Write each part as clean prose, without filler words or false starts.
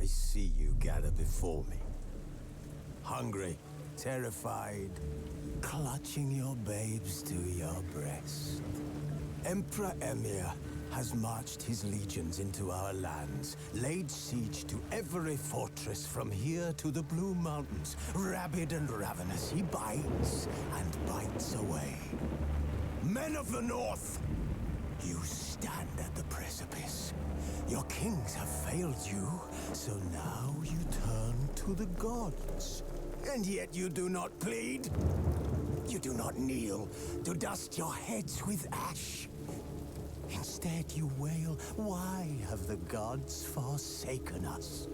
I see you gather before me. Hungry, terrified, clutching your babes to your breast. Emperor Emir has marched his legions into our lands, laid siege to every fortress from here to the Blue Mountains. Rabid and ravenous, he bites and bites away. Men of the North, you stand at the precipice. Your kings have failed you, so now you turn to the gods. And yet you do not plead. You do not kneel to dust your heads with ash. Instead you wail, why have the gods forsaken us?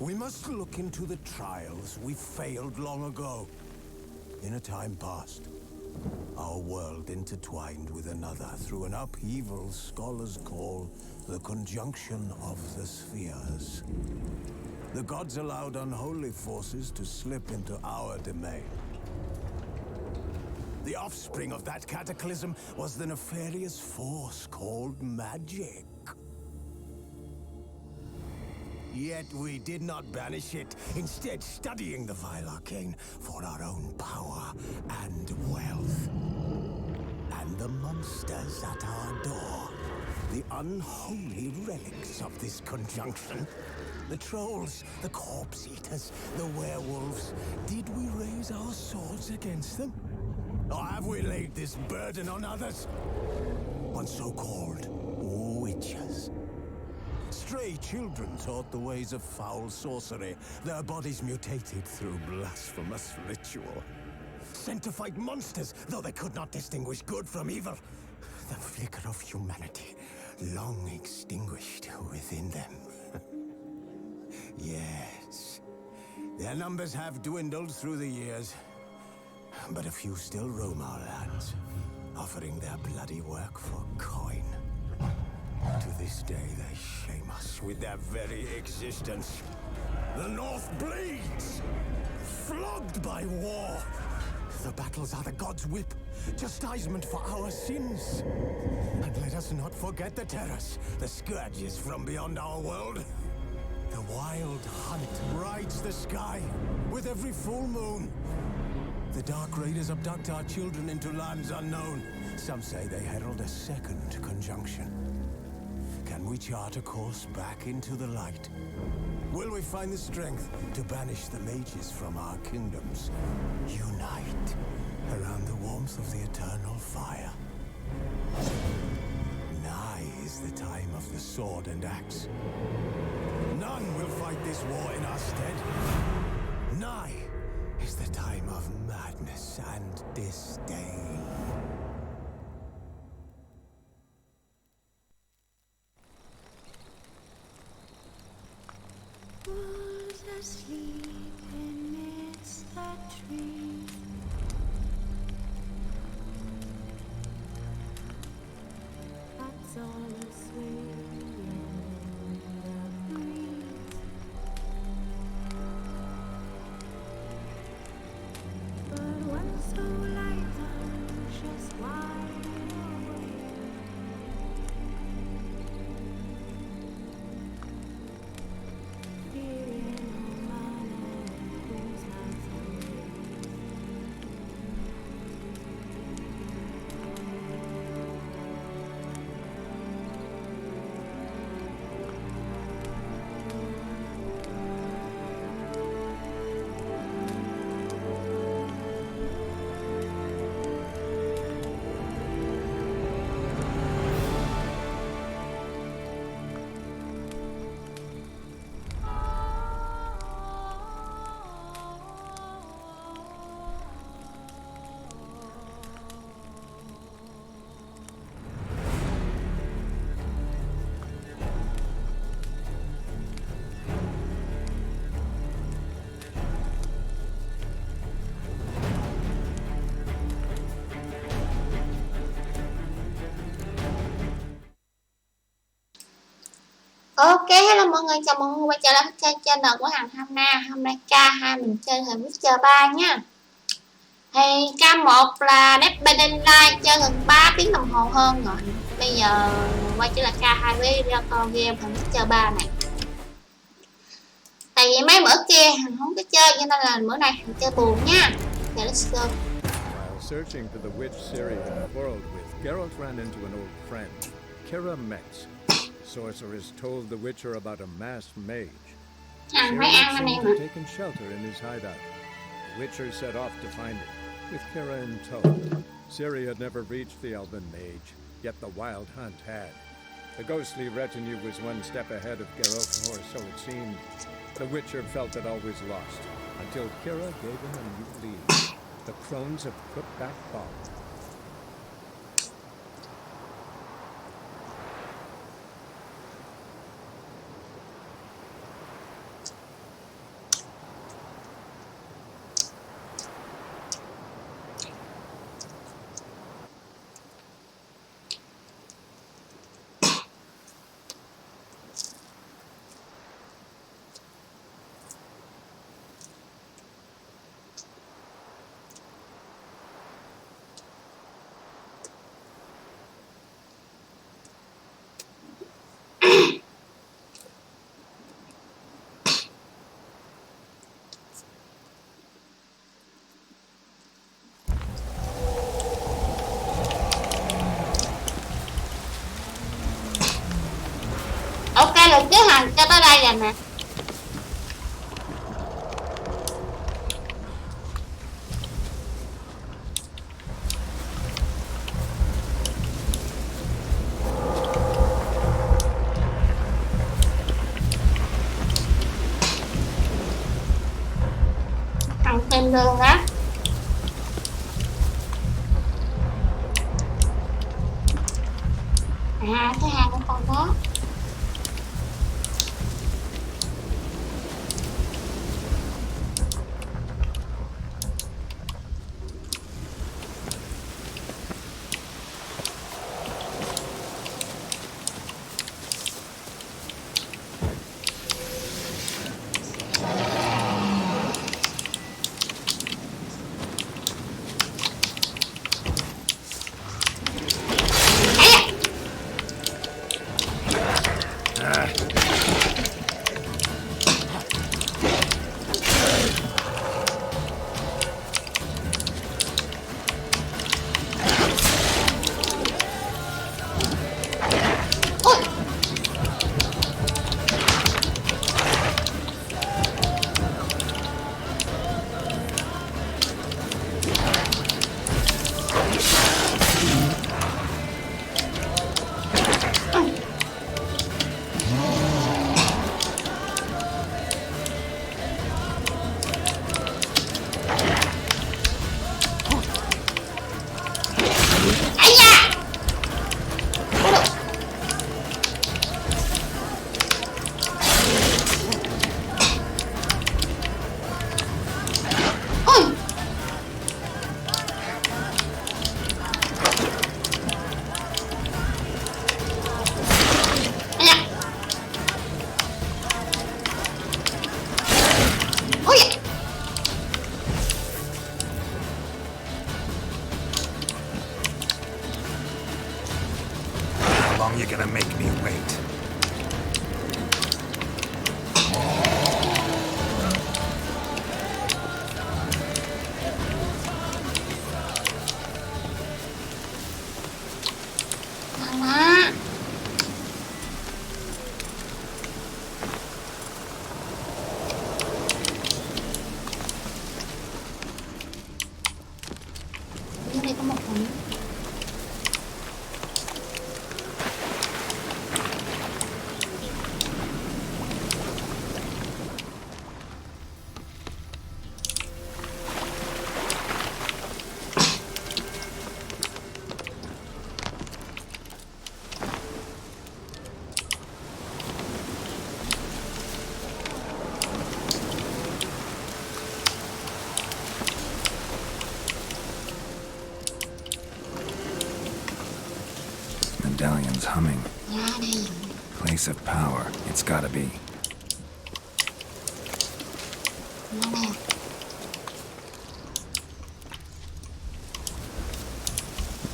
We must look into the trials we failed long ago. In a time past, our world intertwined with another through an upheaval scholars call the conjunction of the spheres. The gods allowed unholy forces to slip into our domain. The offspring of that cataclysm was the nefarious force called magic. Yet we did not banish it, instead studying the vile arcane for our own power and wealth. And the monsters at our door, the unholy relics of this conjunction. The trolls, the corpse eaters, the werewolves. Did we raise our swords against them? Or have we laid this burden on others? On so-called witches. Stray children taught the ways of foul sorcery, their bodies mutated through blasphemous ritual. Sent to fight monsters, though they could not distinguish good from evil. The flicker of humanity, long extinguished within them. Yes, their numbers have dwindled through the years. But a few still roam our lands, offering their bloody work for coin. To this day, they shame us with their very existence. The North bleeds, flogged by war. The battles are the gods' whip, chastisement for our sins. And let us not forget the terrors, the scourges from beyond our world. The wild hunt rides the sky with every full moon. The Dark Raiders abduct our children into lands unknown. Some say they herald a second conjunction. Can we chart a course back into the light? Will we find the strength to banish the mages from our kingdoms? Unite around the warmth of the eternal fire. Nigh is the time of the sword and axe. None will fight this war in our stead. Nigh is the time of madness and disdain. Was asleep amidst the trees. That's all asleep in the breeze. But one so light and just wide awake. Fearing no man whose hands are raised. Ok, hello mọi người, chào mừng quay trở lại với channel của Hằng Hanah. Hôm nay K2 mình chơi hình Witcher 3 nha. Thì K1 là Dead Light chơi gần 3 tiếng đồng hồ hơn rồi. Bây giờ quay trở lại K2 với record game hình Witcher 3 này. Tại vì mấy bữa kia Hằng không có chơi cho nên là bữa này Hằng chơi buồn nha. Giờ let's go. While searching for the witch Ciri had quarreled with, Geralt ran into an old friend, Kira Metz. Sorceress told the Witcher about a masked mage. Hằng phải Ciri ăn anh seemed em to ạ. have taken shelter in his hideout. The Witcher set off to find it, with Kira in tow. Ciri had never reached the elven mage, yet the wild hunt had. The ghostly retinue was one step ahead of Geralt, or so it seemed. The Witcher felt it always lost, until Kira gave him a new lead. The crones of Crookback Bog. Ok, lần trước Hằng cho tới đây rồi nè. Hằng tìm đường đó. À, cái hàng của con đó. You're gonna make me wait. Mama. Đây có một phần. Medallion's humming. Ra đây. Place of power. It's gotta be. Ra đây.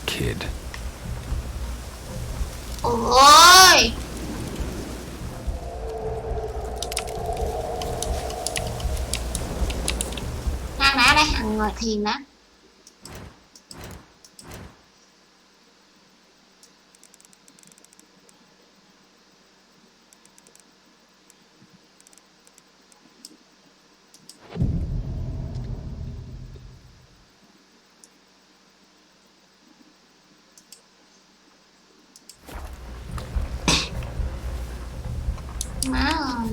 Kid. Ôi. đây Hằng ngồi thiền đó. Má ơi.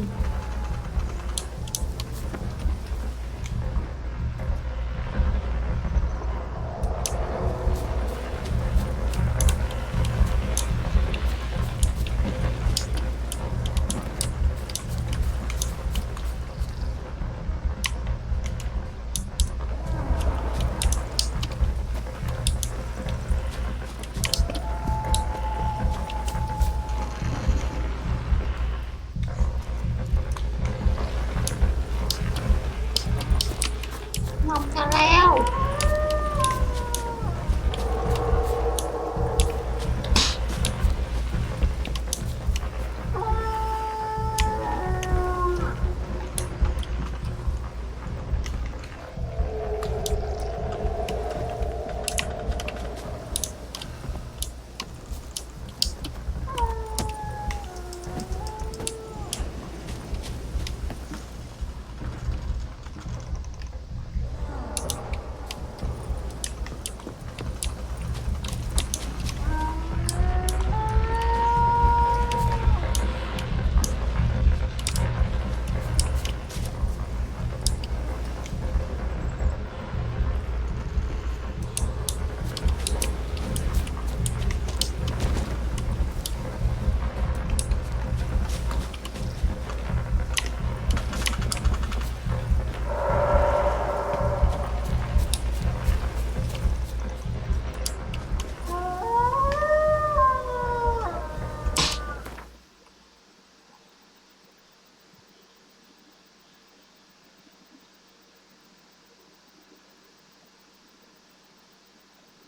Không cho leo.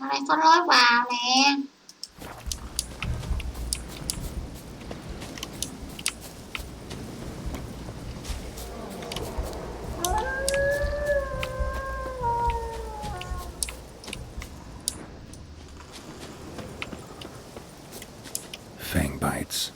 Ở đây có lối vào nè. Fang bites.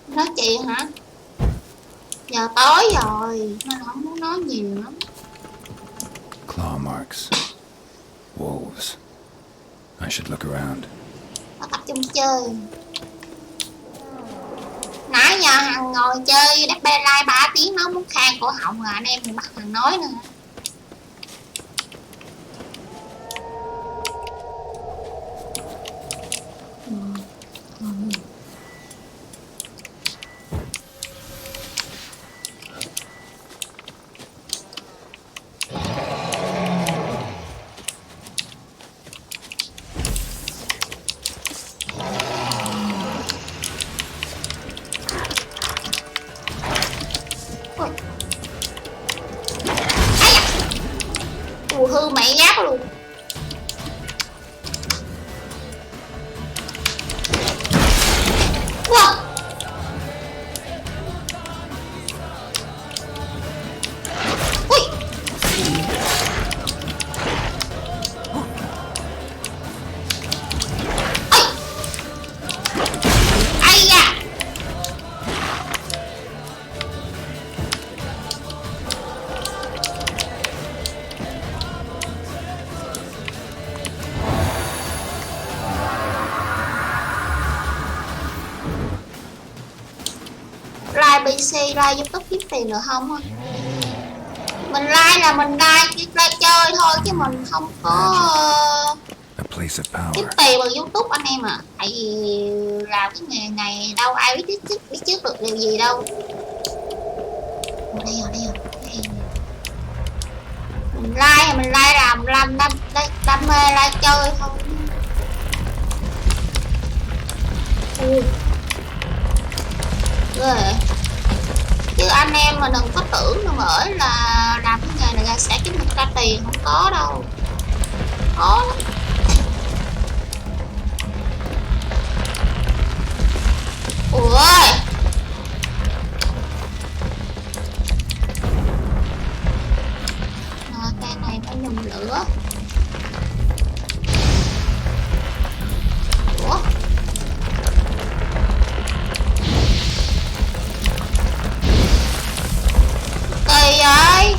Nói chuyện hả? Giờ tối rồi nên không muốn nói nhiều lắm. Claw marks. Wolves. I should look around. Nó tập trung chơi. Nãy giờ Hằng ngồi chơi Dead by Daylight 3 tiếng nó muốn khan cổ họng rồi anh em mình bắt Hằng nói nữa. Hư mẹ giáp luôn. Wow. Ui. Ai da. PC like YouTube kiếm tiền được không á? Mình like là mình like chơi thôi chứ mình không có kiếm tiền bằng YouTube anh em à. Tại vì làm cái nghề này đâu ai biết trước được điều gì đâu. Đây rồi. Mình like làm đam mê like chơi thôi. Ghê. Chứ anh em mà đừng có tưởng là bởi là làm cái nghề này ra sẽ kiếm được ra tiền, không có đâu. Khó lắm. Ui. Cây này phải dùng lửa. Ủa? Kỳ vậy?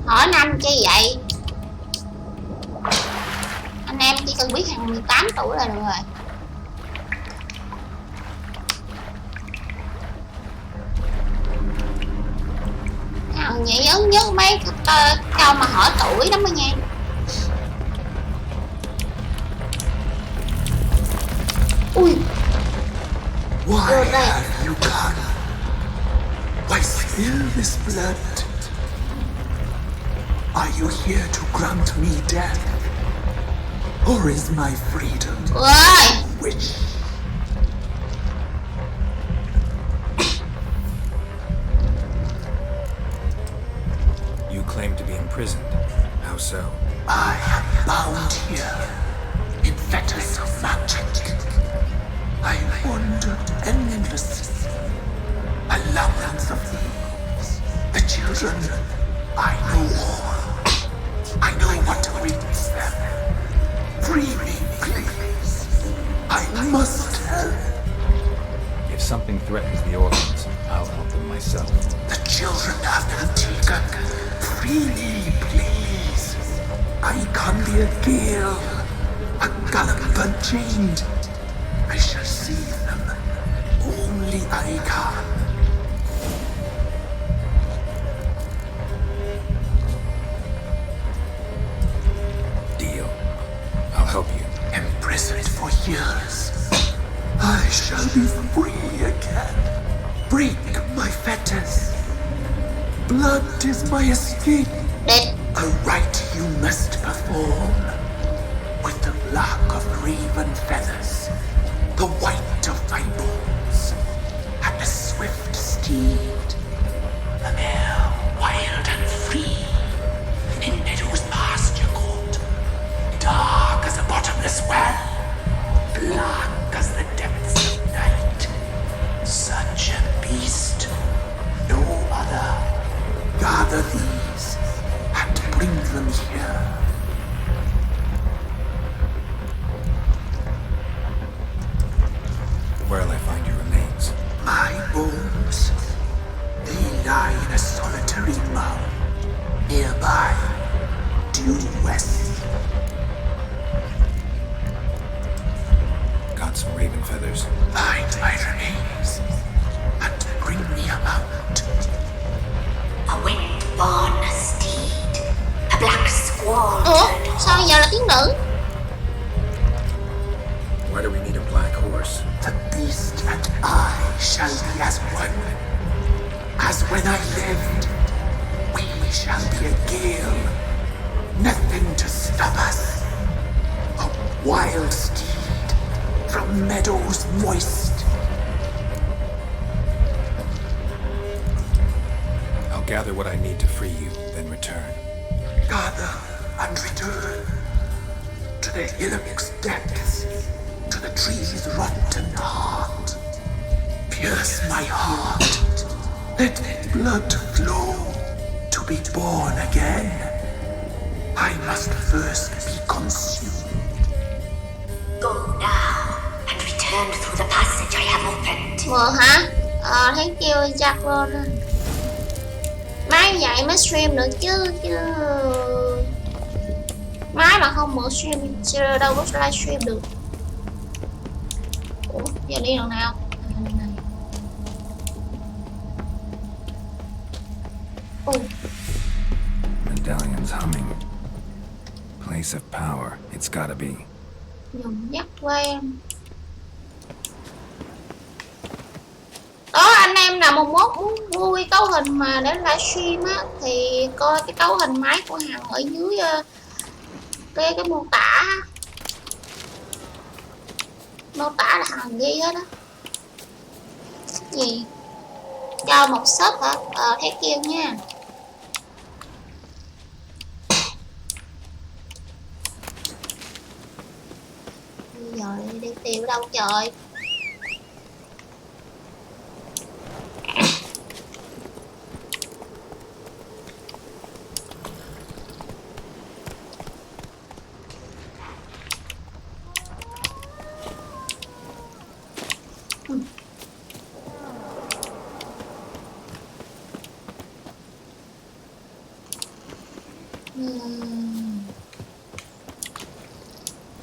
Hỏi năm chi vậy? Anh em chỉ cần biết Hằng 18 tuổi là được rồi. Hằng nhảy ấn nhất mấy câu mà hỏi tuổi đó mới nghe. Ui. Why have you come? Why spill this blood? Are you here to grant me death? Or is my freedom which? You claim to be imprisoned. How so? I am bound here in fetters of magic. I wandered endlessly, a labyrinth of thieves. The children, I know all. I know what awaits them. Free me, please. I must help. If something threatens the orphans, I'll help them myself. The children have been taken. Free me, please. I can be a gale, a gallop unchained. I shall save them. Only I can. Deal. I'll help you. Imprisoned for years, I shall be free again. Break my fetters. Blood is my escape. A rite you must perform. With the black of raven feathers, the white of my bones, and a swift steed. A mare wild and free, in meadows pasture court, dark as a bottomless well, black as the depths of night. Such a beast, no other. Gather these and bring them here. Where'll I find your remains? My bones, they lie in a solitary mound, nearby, due west. Got some raven feathers. Find my remains, and bring me a mount. A wind-born steed, a black squall. Ủa? Sao giờ là tiếng nữ? Why do we need a black horse? The beast and I shall be as one. As when I lived, we shall be a gale. Nothing to stop us. A wild steed from meadows moist. I'll gather what I need to free you, then return. Gather and return to the hillock's depths, to the tree's rotten heart. Pierce my heart, let blood flow to be born again. I must first be consumed. Go now and return through the passage I have opened. Hả? Thấy kêu Jack luôn. Máy vậy mới stream được chứ máy mà không mở stream đâu có livestream được. Ủa giờ đi đường nào? Đường này. Medallion's humming. Place of power, it's gotta be. Dùng dắt quen. Đó anh em nào 11 muốn vui cấu hình mà để livestream á thì coi cái cấu hình máy của Hằng ở dưới cái mô tả. Mô tả là Hằng ghi hết á. Gì? Cho một shop hả? Thấy kêu nha. Bây giờ đi tìm ở đâu trời?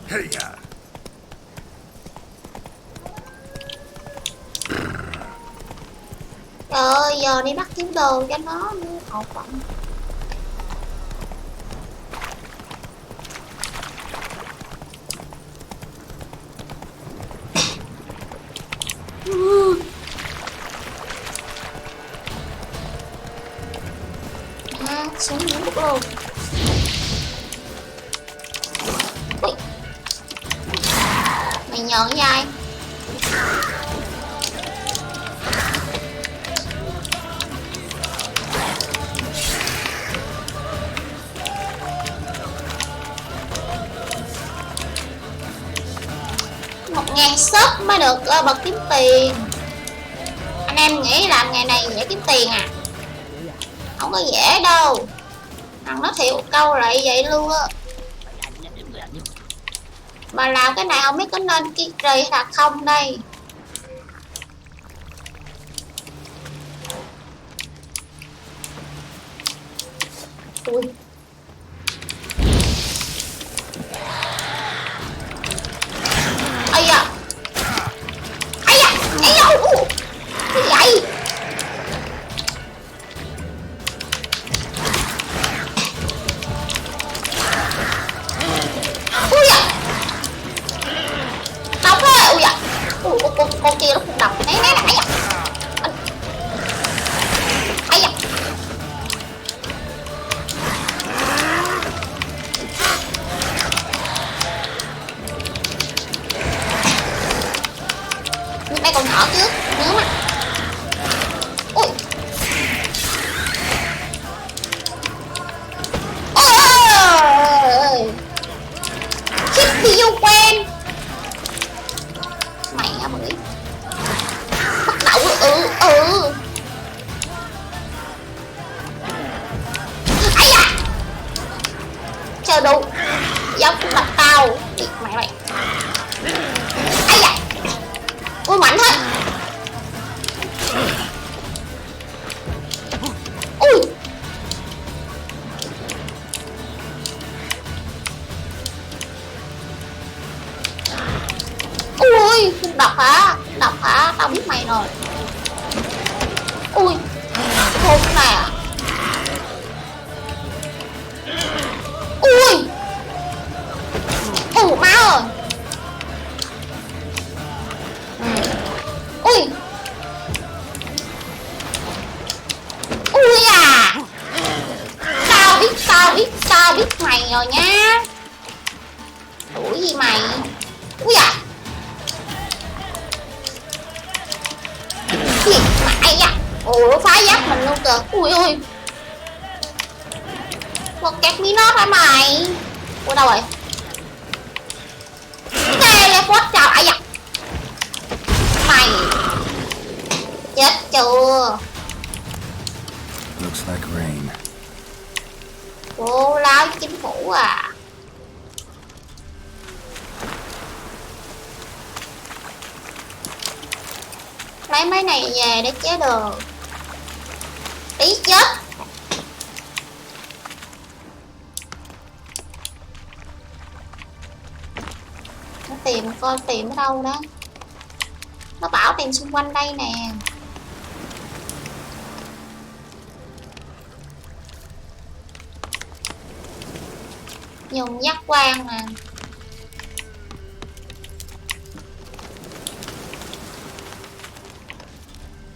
Hey ya. Trời ơi, giờ đi bắt kiếm đồ cho nó hậu phận. Xuống nước luôn. Ui. Mày nhờn với ai? $1.000 mới được bật kiếm tiền. Anh em nghĩ làm ngày này dễ kiếm tiền à? Không có dễ đâu. Thằng nói thiệt một câu lại vậy luôn á. Mà làm cái này không biết có nên kiên trì hay là không đây. Ui. Ây da. Ây da. Ây da. Cái vậy. Ui da. Đau thế. Ui da. Con kia nó cũng độc. Né lại. Ây da. Ây da. Đây còn nhỏ trước, nhớ mà. Ui. Ôi. Chip thì vô quen. Mày hả bưởi. Bắt đầu Ây da. Chờ đủ. Giống cũng đập tao. Đi mày. Ây da. Ui mạnh hết. Ui. Ui không độc hả? Độc hả? Tao biết mày rồi. Ui thôi cái này à. Ui. Má ơi. Ui. Ui à. Tao biết mày rồi nha. Ủa gì mày. Ui à. Gì mày à. Ủa phá giáp mình luôn kìa. Ui. Một kẹt minot hả mày. Ủa đâu rồi. Teleport chào. Ai da. Mày chết chưa? Looks like rain. Cô láo chính phủ à. Lấy máy này về để chế đồ. Tí chết. Nó tìm coi tìm ở đâu đó. Nó bảo tìm xung quanh đây nè. Dùng giác quan nè.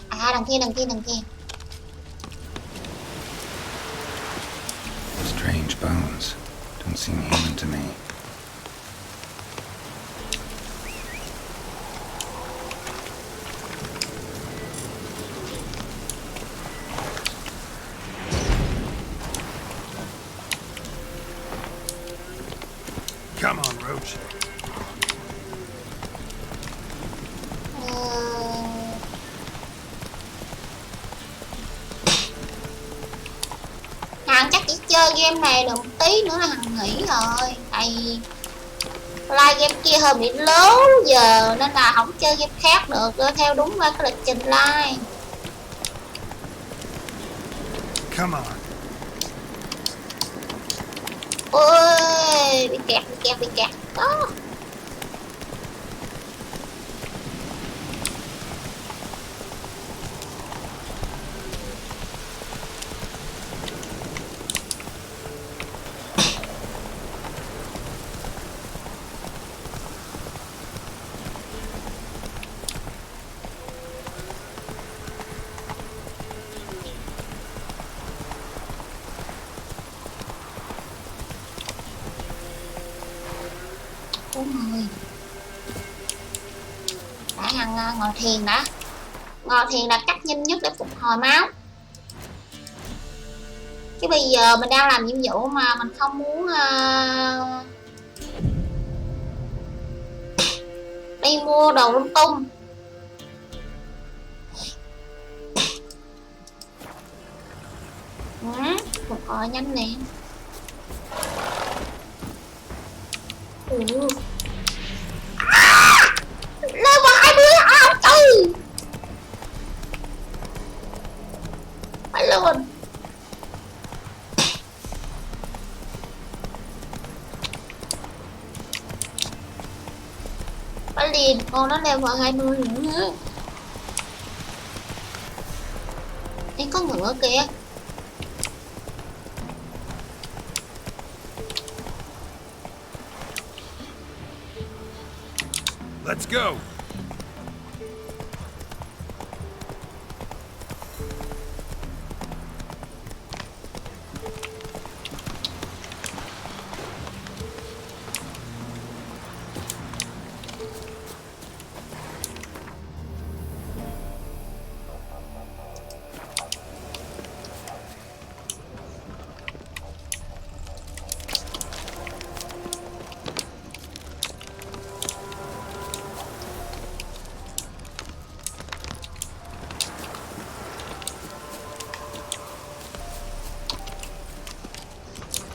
À đằng kia. Strange bones. Don't seem human to me. Come on, Roach. Hằng chắc chỉ chơi game này được một tí nữa là Hằng nghỉ rồi. Tại vì like game kia hơi bị lố giờ nên là không chơi game khác được theo đúng cái lịch trình like. Come on. Ôi, bị kẹt. Đó. Đã Hằng ngồi thiền đã. Ngồi thiền là cách nhanh nhất để phục hồi máu. Chứ bây giờ mình đang làm nhiệm vụ mà mình không muốn đi mua đồ lung tung. Phục hồi nhanh nè. Level 20 không trời. Phải luôn. Phải liền con nó level 20 nữa. Đây có ngựa kìa. Let's go.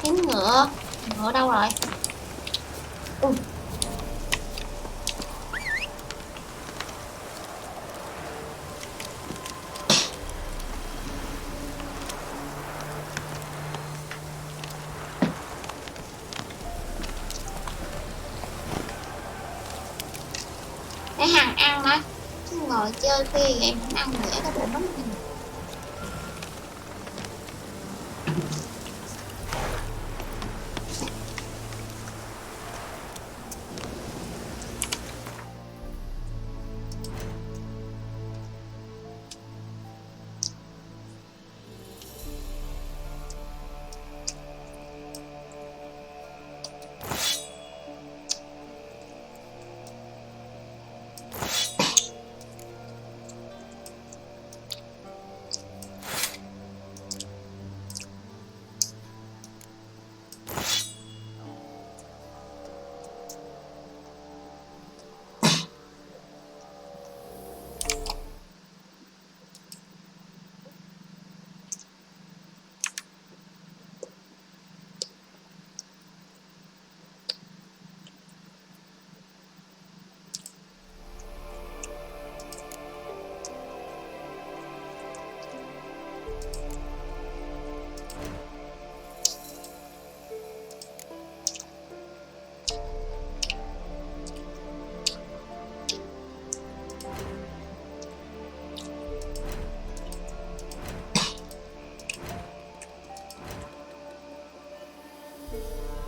Kiếm ngựa. Ngựa đâu rồi? Để Hằng ăn đó. Chứ ngồi chơi khuya vậy không ăn nữa cái bụng lắm.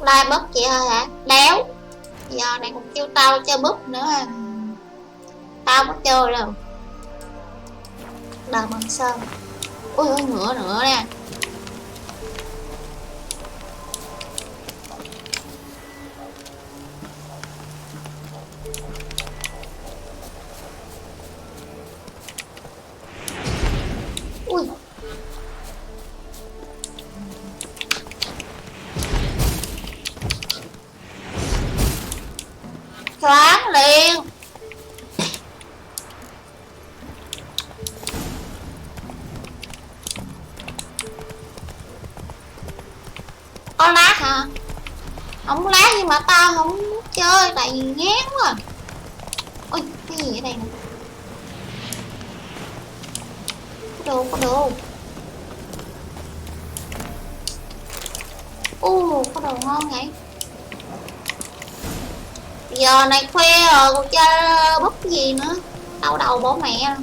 Like bớt chị ơi hả? Đéo. Giờ này còn kêu tao chơi búp nữa à. Tao có chơi đâu. Đờ bằng sơn. Ui ôi, ngựa nè. Ui. Choáng liền. Có lát hả? Không lát nhưng mà tao không chơi tại vì ngán quá. Ôi, cái gì ở đây nè? Có đồ. Có đồ ngon vậy. Giờ này khuya rồi còn chơi búp gì nữa. Đau đầu bố mẹ.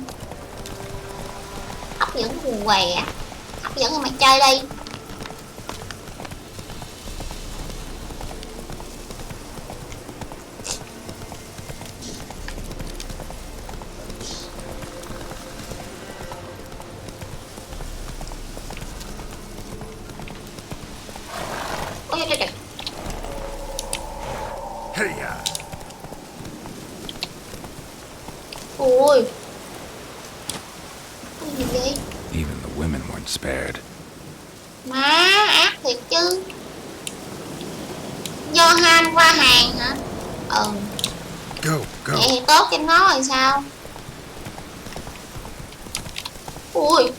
Hấp dẫn quần què. Hấp dẫn rồi mày chơi đi. Ui. Cái gì vậy? Even the women weren't spared. Má, ác thiệt chứ. Do Han qua hàng hả? Go. Vậy thì tốt cho nó rồi sao? Ui.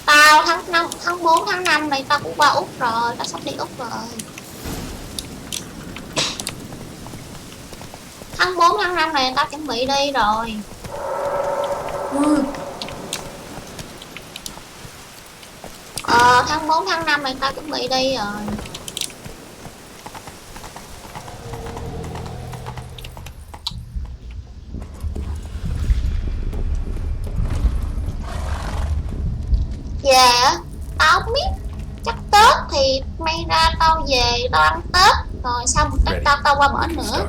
Tao tháng 4 tháng 5 này tao cũng qua Úc rồi, tao sắp đi Úc rồi. Tháng 4 tháng 5 này tao chuẩn bị đi rồi. Tháng 4 tháng 5 này tao chuẩn bị đi rồi. Về á, tao không biết. Chắc Tết thì may ra tao về tao ăn Tết. Rồi xong một cách tao qua bển nữa.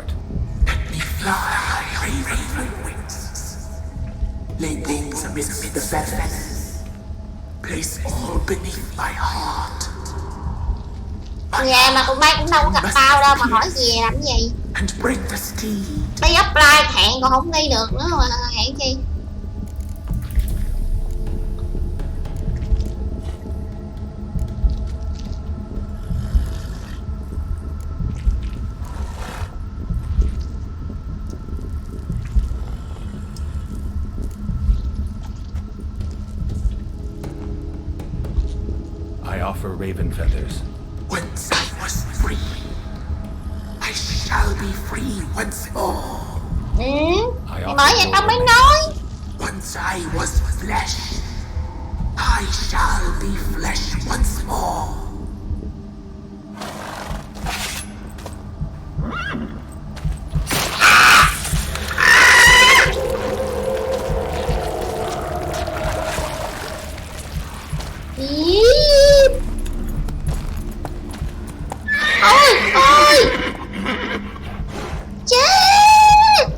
Lay things amidst the feathers. Place all beneath my heart. Nhà mà tụi bay cũng đâu có gặp tao đâu mà hỏi gì làm cái gì. And bring the steed. Đi offline hẹn còn không đi được nữa mà hẹn chi. I offer raven feathers. Once I was free, I shall be free once more. Mày nói vậy tao mới nói. Once I was flesh, I shall be flesh once more. Ôi chết.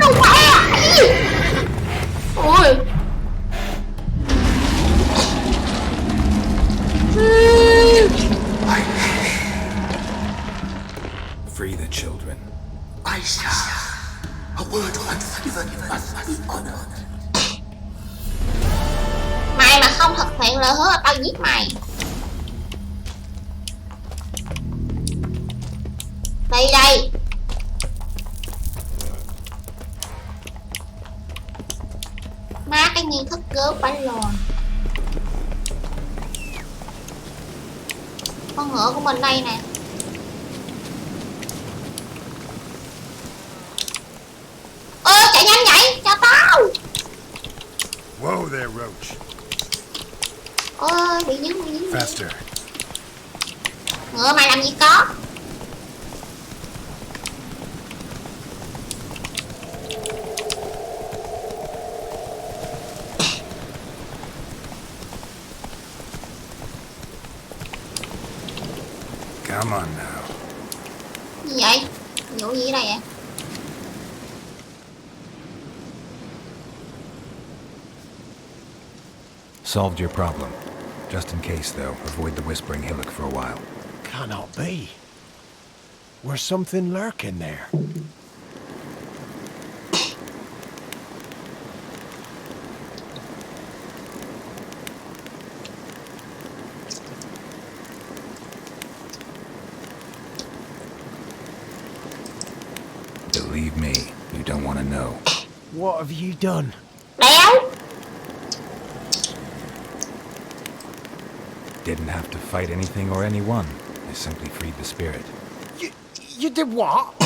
Đâu phải. Ôi Free the children. I shall. A word once given must be honored. Mày mà không thực hiện lời hứa tao giết mày. Đây. Má cái nghi thức gớm bánh lòn. Con ngựa của mình đây nè. Chạy nhanh vậy, cho tao. Whoa there, Roach. Ôi, bị dính. Faster. Ngựa mày làm gì có. Come on now. Gì vậy? Vụ gì ở đây vậy? Solved your problem. Just in case, though, avoid the whispering hillock for a while. Cannot be. Where's something lurking there? Believe me, you don't want to know. What have you done? Đéo. Didn't have to fight anything or anyone. I simply freed the spirit. You did what?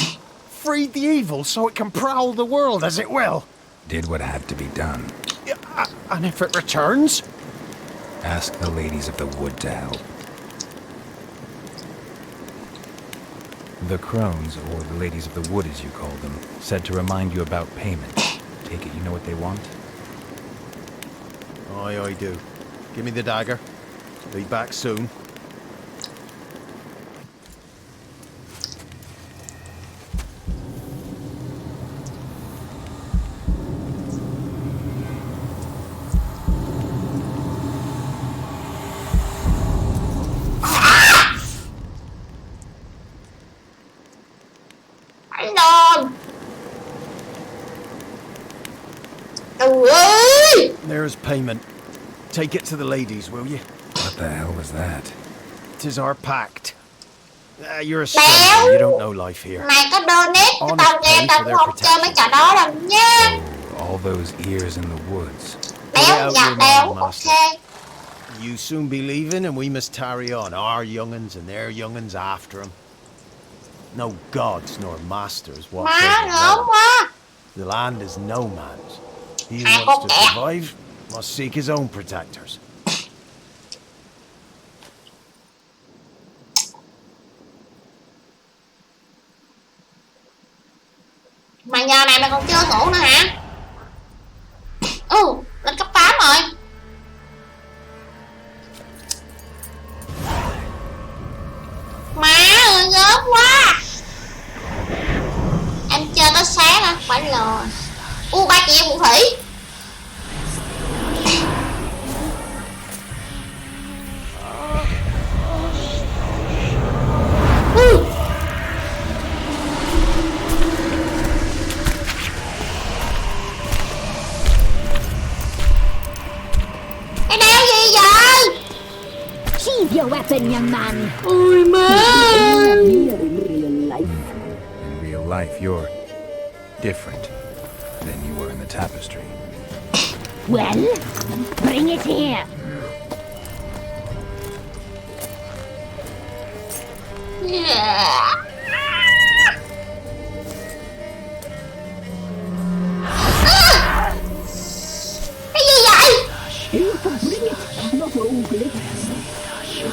Freed the evil so it can prowl the world as it will? Did what had to be done. And if it returns? Ask the ladies of the wood to help. The crones, or the ladies of the wood as you call them, said to remind you about payment. Take it you know what they want? Aye, I do. Give me the dagger. Be back soon. There's payment. Take it to the ladies, will you? What the hell was that? 'Tis our pact. You're a stranger, you don't know life here. Mày có donate cho tao nghe, tao cũng không chơi mấy trò đó đâu nha. Oh, all those ears in the woods. Đéo, dạ đéo, ok. You soon be leaving and we must tarry on, our young'uns and their young'uns after them. No gods nor masters Má whatsoever. ngớm quá. The land is no man's. He who wants to survive must seek his own protectors. Mà giờ này mày còn chưa ngủ nữa hả? Lên cấp 8 rồi. Má ơi gớm quá. Em chơi tới sáng hả? Phải lừa. Ba chị em Phù Thủy. Cái đeo gì vậy? Sheathe your weapon, young man. Ôi má. In real life, you're different than you were in the tapestry. Well, bring it here. Yeah. Cái gì vậy?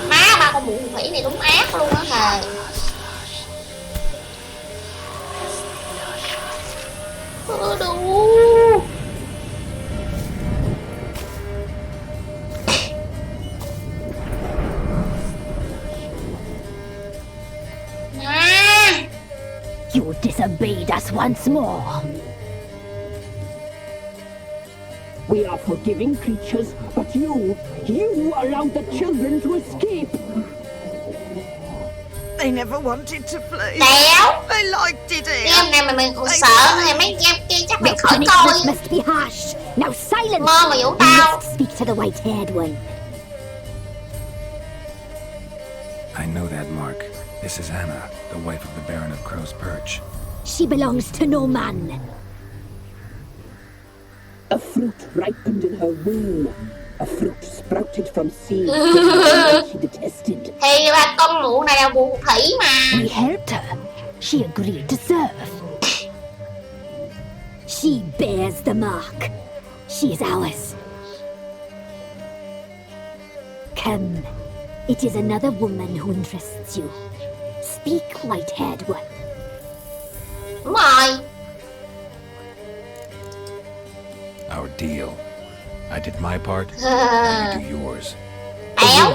Má ba con mụ Thủy này đúng ác luôn á thề. Đủ. You disobeyed us once more. We are forgiving creatures, but you allowed the children to escape. They never wanted to flee. Đéo. They liked it here. Game này mày còn sợ thì mấy game kia chắc mày khỏi coi. Must be harsh. Now silence. Mơ mà vũ tao. Let's speak to the white-haired one. I know that mark. This is Hanah, the wife of the Baron of Crow's Perch. She belongs to no man. A fruit ripened in her womb. A fruit sprouted from seed she detested. Thì ba con mụ này là phù thủy mà. We helped her. She agreed to serve. She bears the mark. She is ours. Come. It is another woman who interests you. Speak, white-haired one. Đúng rồi. Our deal. I did my part, and you do yours. Đéo xấu.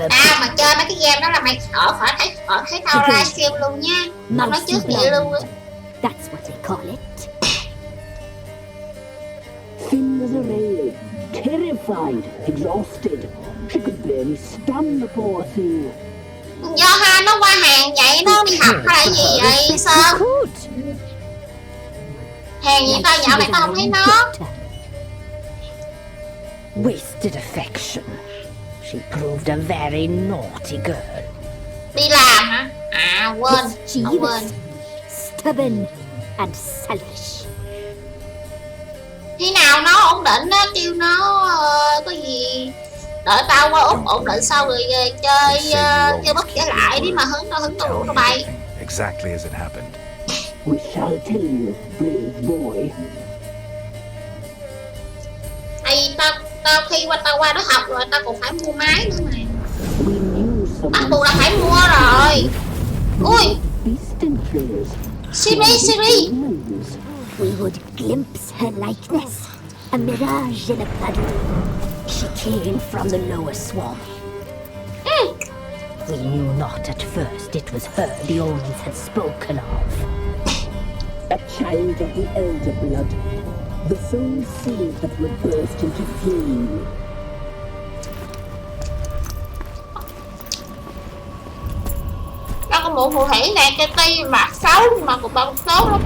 À mà chơi mấy cái game đó là mày khỏi thấy tao ra xem luôn nha. Tao nói trước vậy luôn á. That's what they call it. Thin as a rail, terrified, exhausted. She could barely stand the poor thing. Do ha nó qua hàng vậy, nó đi học hay là gì vậy sao? Hàng gì tao dạo này tao không thấy nó. Wasted affection. She proved a very naughty girl. Đi làm hả? À quên, không quên. Stubborn and selfish. Khi nào nó ổn định á, kêu nó có gì đợi tao qua ổn định sau rồi chơi bất trở lại đi mà hứng tao đủ tao bay. Exactly as it happened. We shall tell you, brave boy. Tại tao khi tao qua đó học rồi tao còn phải mua máy nữa mà. Bắt buộc là phải mua rồi. Ui, Ciri. We would glimpse her likeness, a mirage in a puddle. She came from the lower swamp. We knew not at first it was her the omens had spoken of. A child of the elder blood, the soul seed that would burst into flame. Tao có một phù thủy này cái ti mặt xấu mà cũng bằng xấu lắm.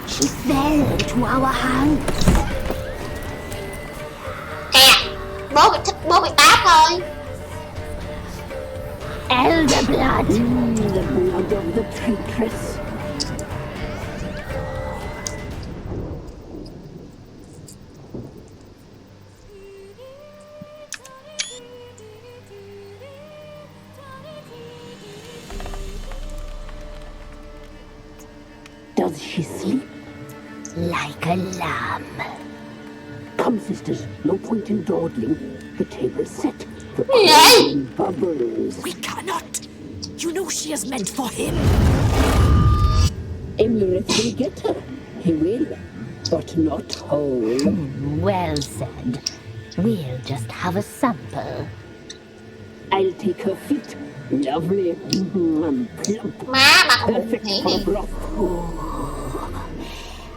She fell into our hands. Kìa, bố bị táp thôi. Elder blood. The blood of the traitress. Does she sleep? Like a lamb. Come, sisters, no point in dawdling. The table's set. The Yay! bubbles. We cannot. You know she is meant for him. Emirates will get her. He will, but not whole. Well said. We'll just have a sample. I'll take her feet. Lovely. Plump. Má bà còn một Perfect thủy for này. broth.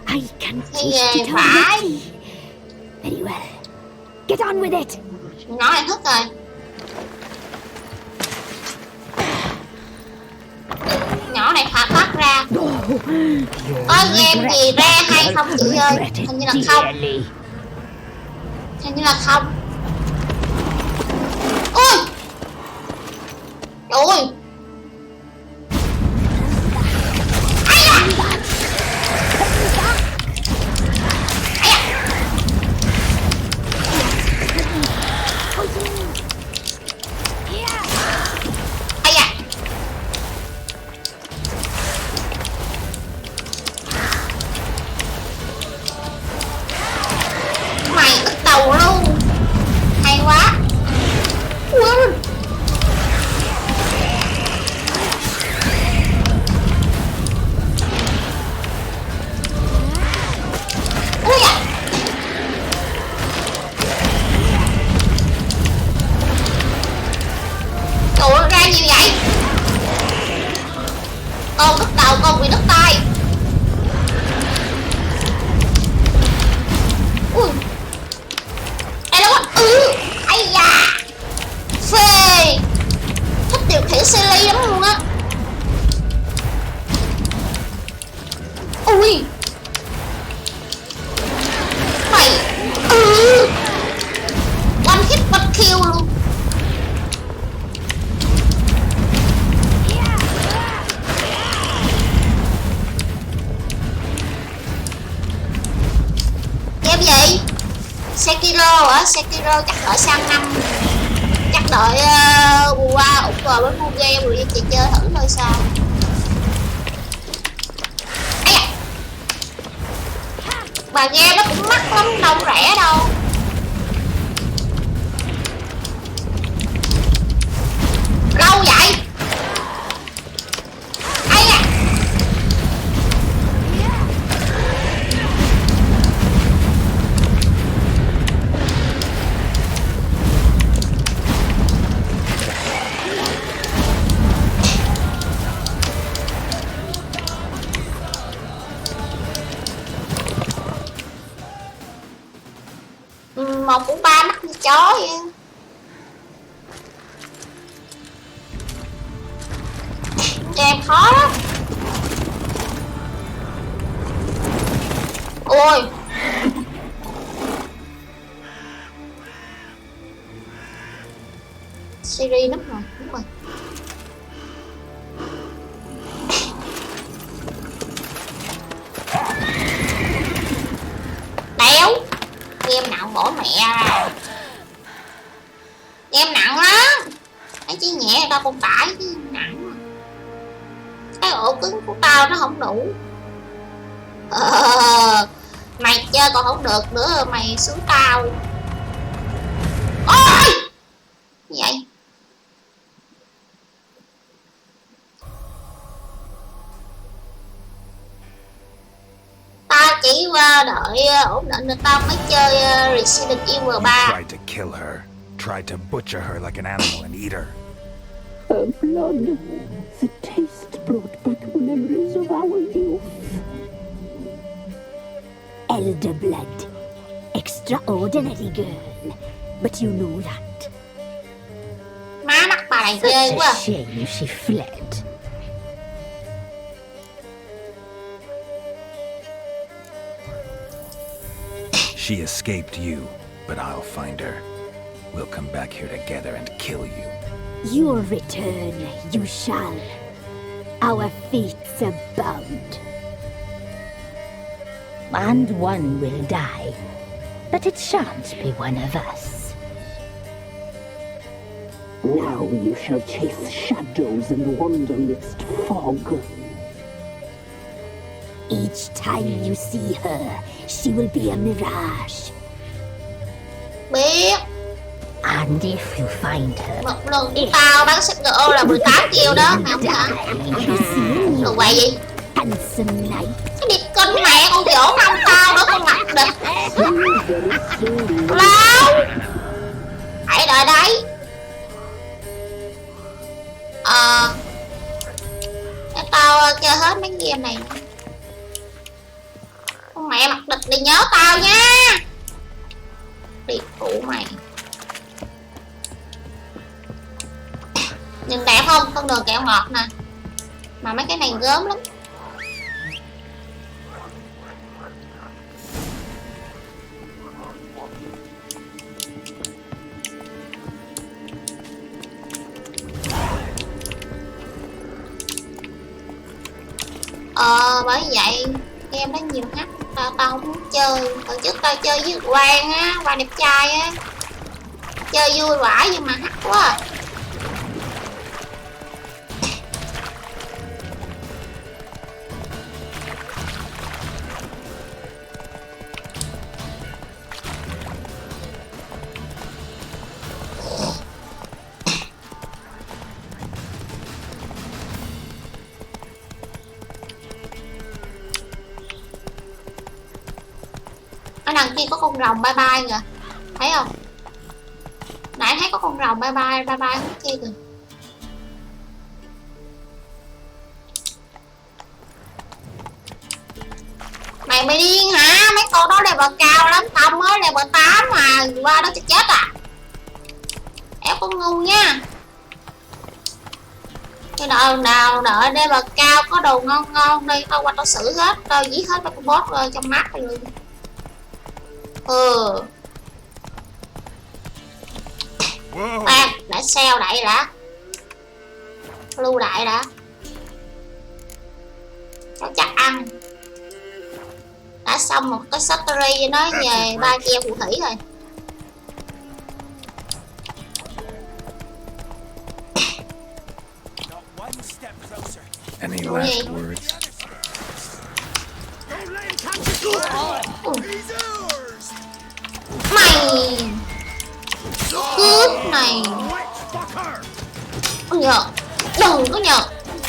I can taste Yeah, it phải. already. Very well. Get on with it. Nó lại thức rồi. Nhỏ này phạt bắt ra. Có game gì ra hay không chị ơi? Hình như là không. Hình như là không. Ui. Trời ơi. Ai da. Ai da. Mày bắt đầu luôn. Hay quá. Ui. Ui da. Trời ơi, ra nhiều vậy. Con đứt đầu, con bị đứt tay. Ui. Đây đâu á. Ây da. Phê. Thích điều khiển Ciri lắm luôn á. Ui. Mày. One hit one kill luôn. Game gì? Sekiro hả? Sekiro chắc đợi sang năm. Chắc đợi qua Úc rồi mới mua game rồi chị chơi thử thôi sao. Ây da. Bà game nó cũng mắc lắm, đâu rẻ đâu. Lâu vậy. Ây da. 1 của 3 mắt như chó vậy. Em khó lắm. Ôi Ciri lắm rồi, đúng rồi. Đéo game nặng bỏ mẹ ra. Game nặng lắm. Cái chứ nhẹ tao còn tải chứ nặng. Cái ổ cứng của tao nó không đủ. Mày chơi còn không được nữa, mày xuống tao. Ôi gì vậy? Tao chỉ đợi ổn định rồi tao mới chơi Rxtended 3. You tried to kill her, tried to butcher her like an animal and eat her. Her blood, the taste brought back memories of our youth. Elder blood. Extraordinary girl. But you know that. Má mắt bà này ghê quá. Shame she fled. She escaped you, but I'll find her. We'll come back here together and kill you. You'll return, you shall. Our fates are bound. And one will die, but it shan't be one of us. Now you shall chase shadows and wander midst fog. Each time you see her, she will be a mirage. Biết. And if you find her, một lần của tao bán sách gỗ là 18 triệu đó, mày không hả? Đồ quậy gì? Handsome knight. Cái điệp con mẹ con vỗ mông tao nữa con mặt địch. Lâu. Hãy đợi đấy. Để tao chơi hết mấy game này. Con mẹ mặt địch đi nhớ tao nha. Điệp phụ mày. Nhìn đẹp không? Con đường kẹo ngọt nè. Mà mấy cái này gớm lắm. Bởi vậy game đó nhiều hack. Tao không muốn chơi. Hồi trước tao chơi với Quang á, Quang đẹp trai á. Chơi vui vãi nhưng mà hack quá à. Ở đằng kia có con rồng bye bye kìa. Thấy không? Nãy thấy có con rồng bye bye hướng kia kìa. Mày điên hả? Mấy con đó level cao lắm. Tao mới level 8 mà qua đó cho chết à. Éo con ngu nha. Cái nào đợi level cao có đồ ngon ngon đi. Tao qua tao xử hết. Tao giết hết mấy con boss trong mắt rồi. Để sale đại đã. Lưu đại đã. Cháu chắc ăn. Đã xong một cái story nói về ba chị em phù thủy rồi. Any last words? Mày cướp này.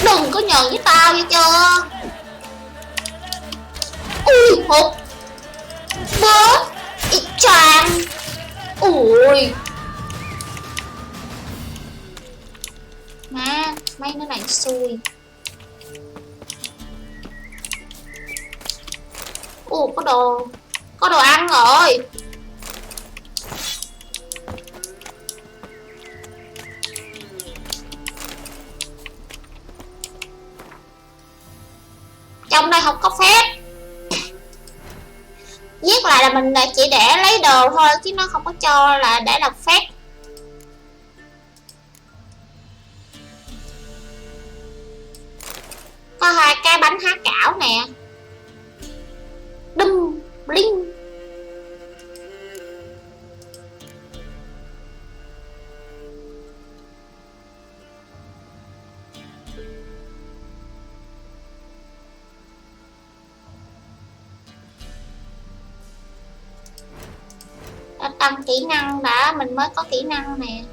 Đừng có nhờ với tao vậy chưa. Ui hụt bớt ít tràn. Ui má mấy đứa này xui. Có đồ ăn rồi. Trong đây không có phép. Viết lại là mình chỉ để lấy đồ thôi chứ nó không có cho là để làm phép. Có 2 cái bánh há cảo nè. Đâm bling. Đã tăng kỹ năng đã, mình mới có kỹ năng nè.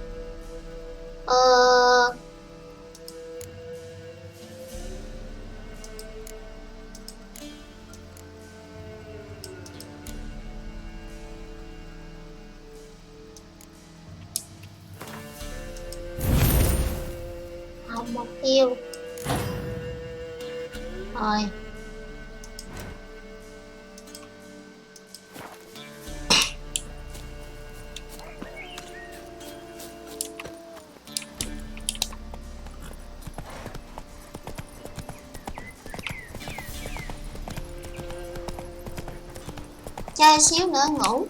Không một tiêu. Rồi. Chơi xíu nữa ngủ.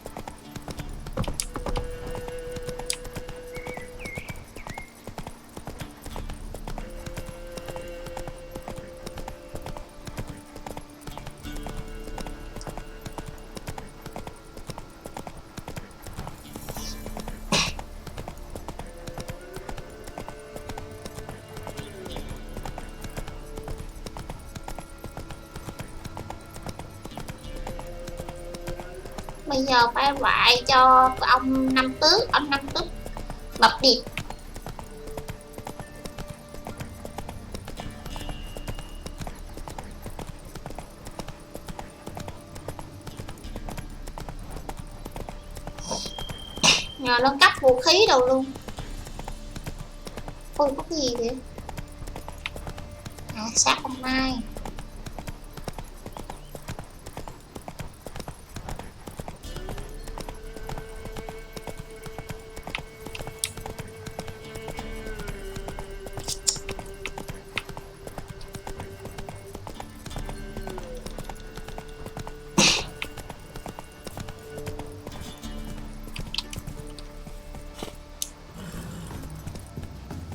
Bây giờ phải gọi cho ông Năm Tước, ông Năm Tước bập điệp. Nhờ nó cấp vũ khí đâu luôn. Ôi có cái gì vậy? À, sát hôm nay.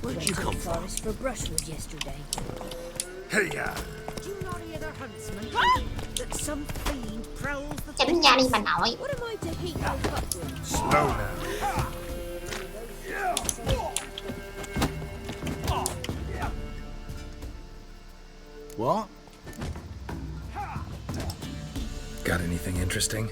Where'd you come from? For brushwood yesterday. Hey, Do you not hear the huntsman? That some fiend prowls the Chấm ra đi bà nội. What am I to heat those up with? slow now. What? Got anything interesting?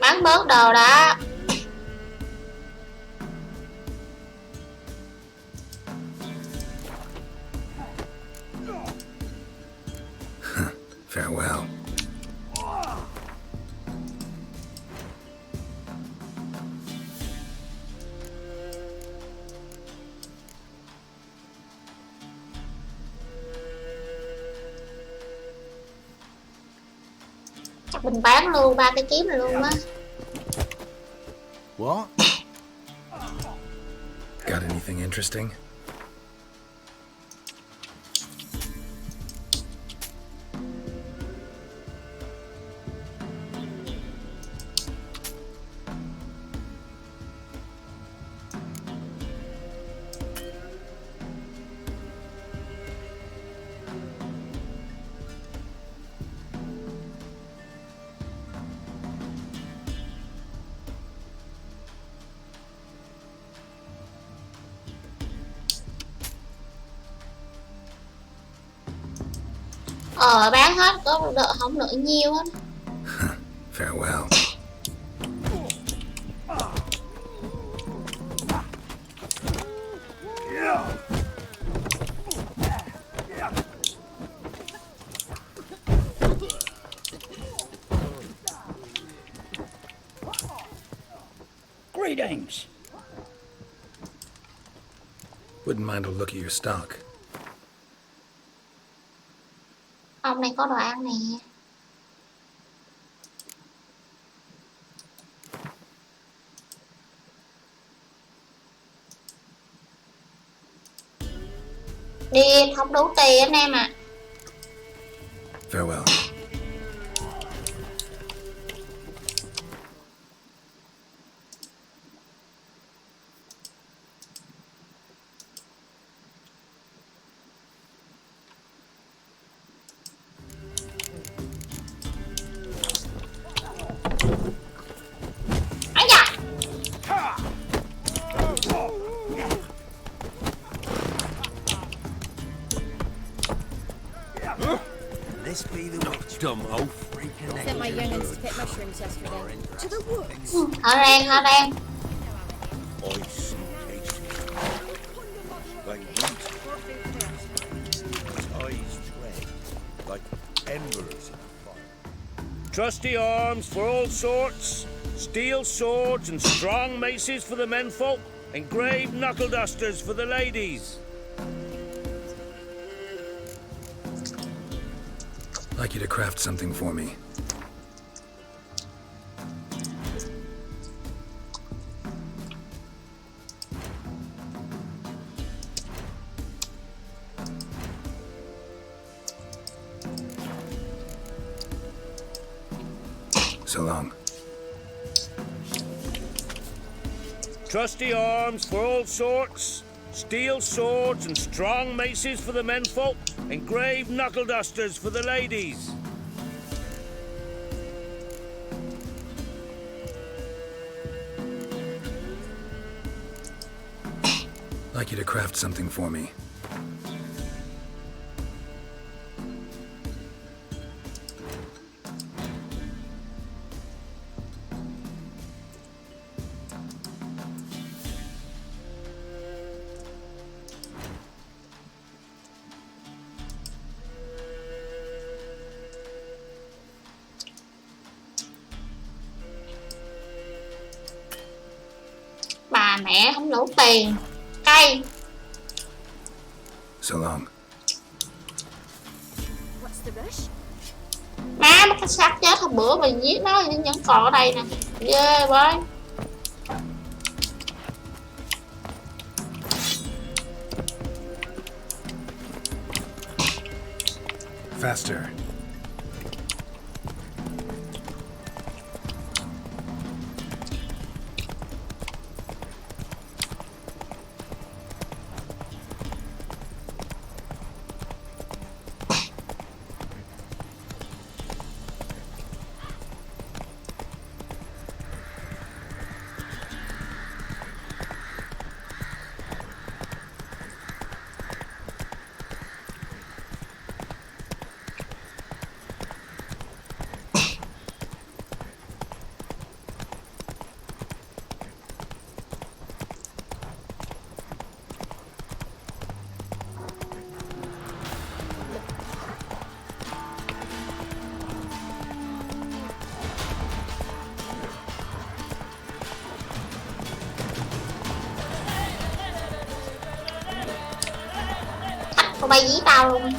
Bán bớt đồ đã. Farewell. Chắc mình bán luôn 3 cái kiếm này luôn á. What? Got anything interesting? Bán hết, có đợi không đợi nhiều hết. Farewell. Greetings. Wouldn't mind a look at your stock. Ông này có đồ ăn nè. Đi không đủ tiền anh em ạ. Farewell. Sent my young'uns to pick mushrooms yesterday. To the woods. Họ đang. Ice tasty. Like wheat. Eyes red. Like embers in a fire. Trusty arms for all sorts, steel swords and strong maces for the menfolk, engraved knuckle dusters for the ladies. I'd like you to craft something for me. So long. Trusty arms for all sorts, steel swords and strong maces for the menfolk, engraved knuckle dusters for the ladies. I'd like you to craft something for me. Bà mẹ không đủ tiền. Cay. So long. What's the rush? Má mất cái xác chết hôm bữa mình giết nó vẫn còn ở đây nè. Ghê quá. Faster. Tụi bay dí tao luôn.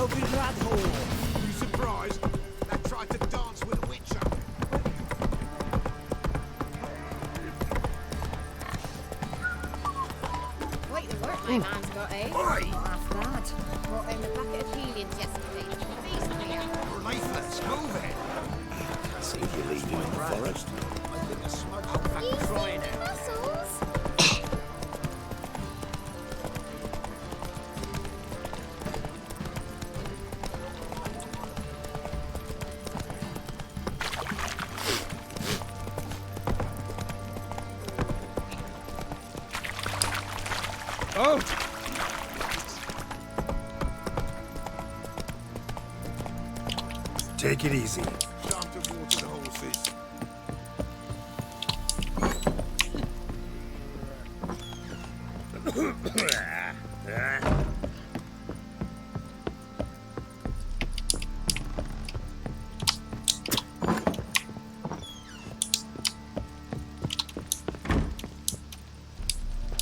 Elvin lad whore. You surprised? They tried to dance with a witcher. Quite the work my man's got, eh? Oi! Not half bad. Brought in a bucket of heliums yesterday. Feast me up. Let's move it. I see you leaving in the forest. I think a smoke fucking crying out. Muscles. Oh! Take it easy. Time to water the horses.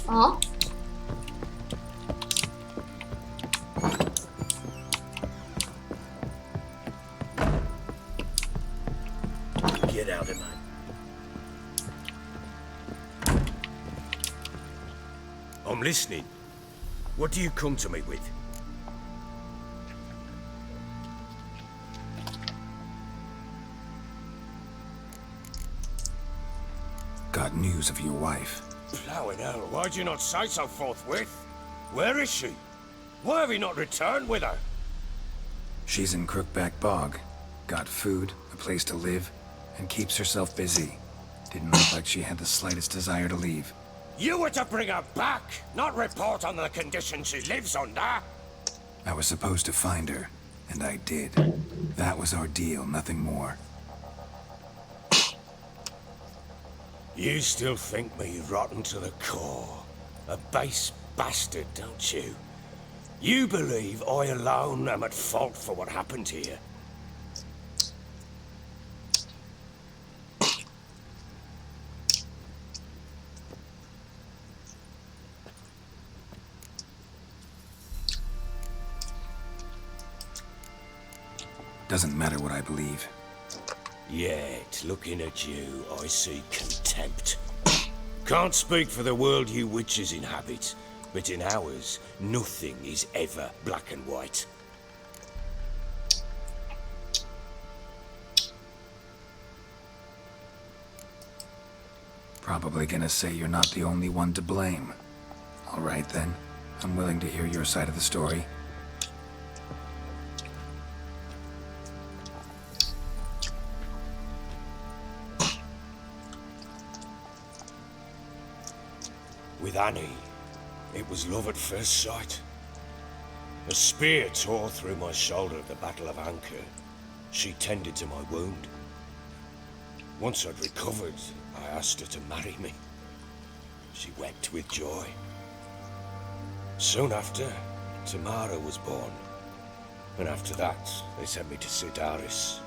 Ủa? Get out of mine. I'm listening. What do you come to me with? Got news of your wife. Plowing hell, why'd you not say so forthwith? Where is she? Why have you not returned with her? She's in Crookback Bog. Got food, a place to live, and keeps herself busy. Didn't look like she had the slightest desire to leave. You were to bring her back, not report on the conditions she lives under. I was supposed to find her, and I did. That was our deal, nothing more. You still think me rotten to the core. A base bastard, don't you? You believe I alone am at fault for what happened here. Doesn't matter what I believe. Yet, looking at you, I see contempt. Can't speak for the world you witches inhabit, but in ours, nothing is ever black and white. Probably gonna say you're not the only one to blame. All right then, I'm willing to hear your side of the story. With Annie, it was love at first sight. A spear tore through my shoulder at the Battle of Anchor. She tended to my wound. Once I'd recovered, I asked her to marry me. She wept with joy. Soon after, Tamara was born. And after that, they sent me to Sidaris.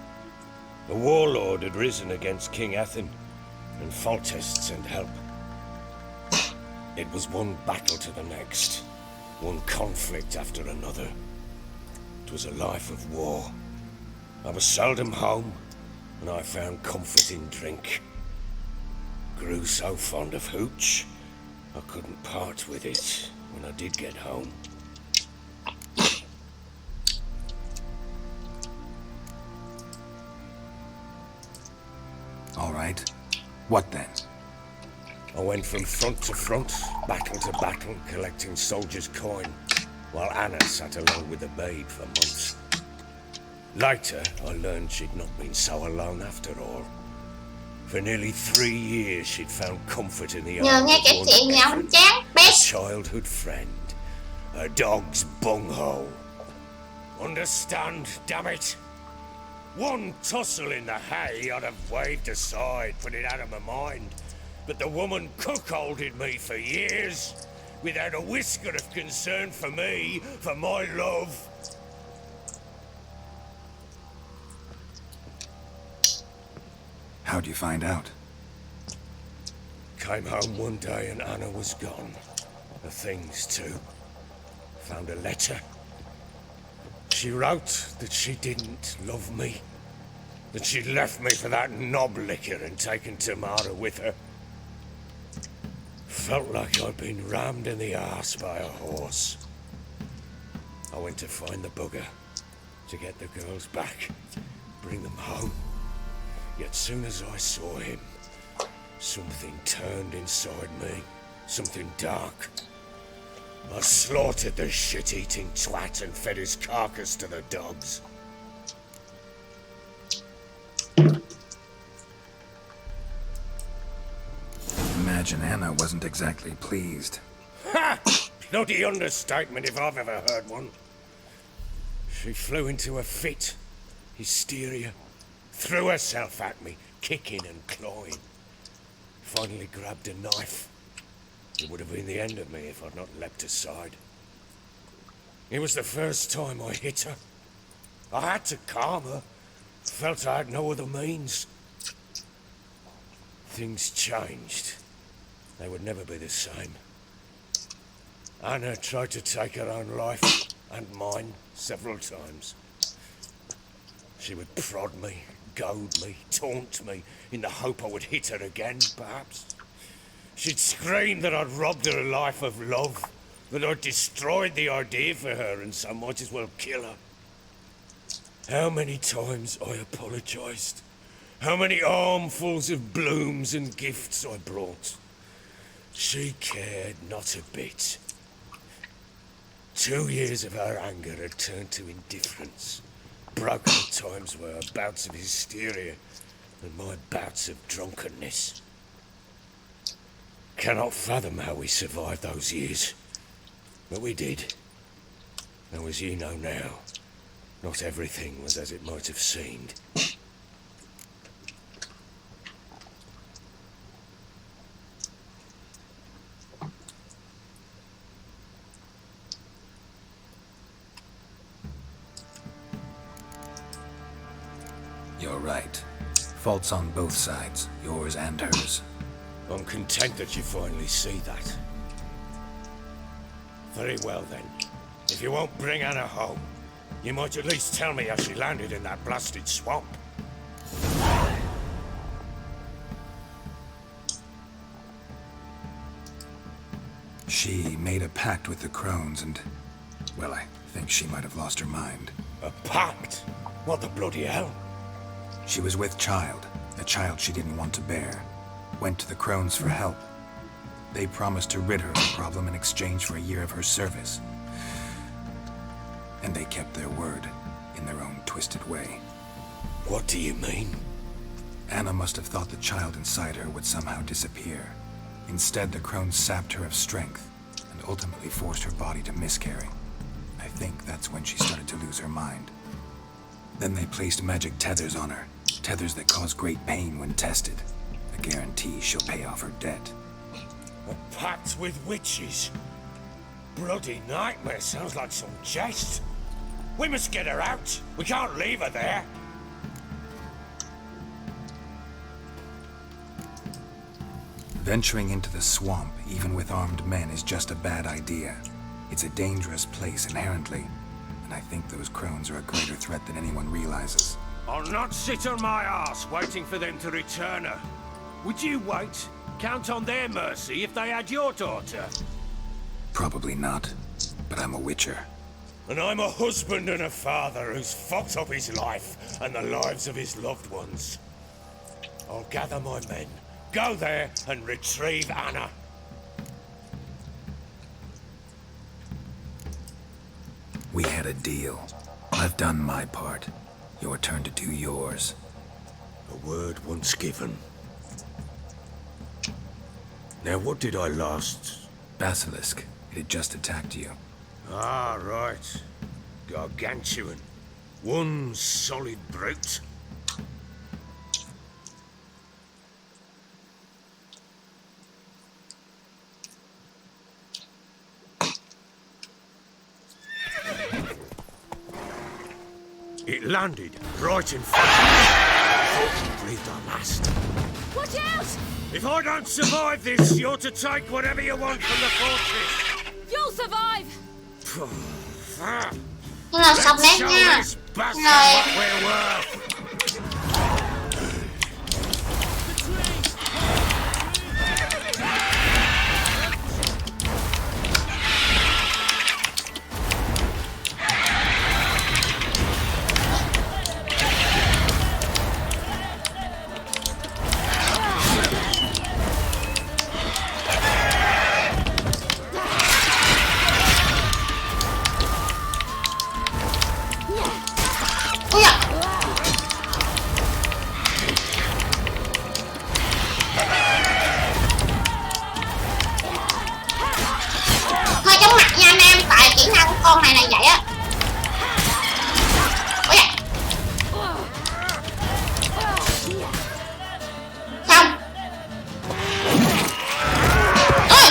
A warlord had risen against King Ethan, and Foltest sent help. It was one battle to the next, one conflict after another. It was a life of war. I was seldom home, and I found comfort in drink. Grew so fond of hooch, I couldn't part with it when I did get home. All right. What then? I went from front to front, battle to battle, collecting soldiers' coin, while Hanah sat alone with the babe for months. Later, I learned she'd not been so alone after all. For nearly 3 years, she'd found comfort in the arms of one a childhood friend, a dog's bunghole. Understand, damn it? One tussle in the hay I'd have waved aside, put it out of my mind. But the woman cuckolded me for years, without a whisker of concern for me, for my love. How'd you find out? Came home one day and Hanah was gone. The things too. Found a letter. She wrote that she didn't love me, that she'd left me for that knob licker and taken Tamara with her. Felt like I'd been rammed in the arse by a horse. I went to find the bugger, to get the girls back, bring them home. Yet soon as I saw him, something turned inside me, something dark. I slaughtered the shit-eating twat and fed his carcass to the dogs. Imagine Hanah wasn't exactly pleased. Ha! Bloody understatement if I've ever heard one. She flew into a fit, hysteria, threw herself at me, kicking and clawing. Finally grabbed a knife. It would have been the end of me if I'd not leapt aside. It was the first time I hit her. I had to calm her. Felt I had no other means. Things changed. They would never be the same. Hanah tried to take her own life, and mine, several times. She would prod me, goad me, taunt me, in the hope I would hit her again, perhaps. She'd scream that I'd robbed her life of love, that I'd destroyed the idea for her, and so might as well kill her. How many times I apologized. How many armfuls of blooms and gifts I brought. She cared not a bit. 2 years of her anger had turned to indifference, broken at times by her bouts of hysteria and my bouts of drunkenness. Cannot fathom how we survived those years, but we did. Though as you know now, not everything was as it might have seemed. You're right. Faults on both sides, yours and hers. I'm content that you finally see that. Very well then. If you won't bring Hanah home, you might at least tell me how she landed in that blasted swamp. She made a pact with the crones and, well, I think she might have lost her mind. A pact? What the bloody hell? She was with child, a child she didn't want to bear. Went to the crones for help. They promised to rid her of the problem in exchange for a year of her service. And they kept their word, in their own twisted way. What do you mean? Hanah must have thought the child inside her would somehow disappear. Instead, the crones sapped her of strength, and ultimately forced her body to miscarry. I think that's when she started to lose her mind. Then they placed magic tethers on her, tethers that cause great pain when tested. A guarantee she'll pay off her debt. A pact with witches? Bloody nightmare, sounds like some jest. We must get her out. We can't leave her there. Venturing into the swamp, even with armed men, is just a bad idea. It's a dangerous place inherently, and I think those crones are a greater threat than anyone realizes. I'll not sit on my arse waiting for them to return her. Would you wait? Count on their mercy if they had your daughter? Probably not, but I'm a witcher. And I'm a husband and a father who's fucked up his life and the lives of his loved ones. I'll gather my men, go there and retrieve Hanah. We had a deal. I've done my part. Your turn to do yours. A word once given. Now what did I last... Basilisk. It had just attacked you. Ah, right. Gargantuan. One solid brute. It landed right in front of me. I thought we breathed our last. Watch out! If I don't survive this, you're to take whatever you want from the fortress. You'll survive! Thế là xong nét nha. Rồi. Con này là vậy á. Ôi da. Xong. Ôi.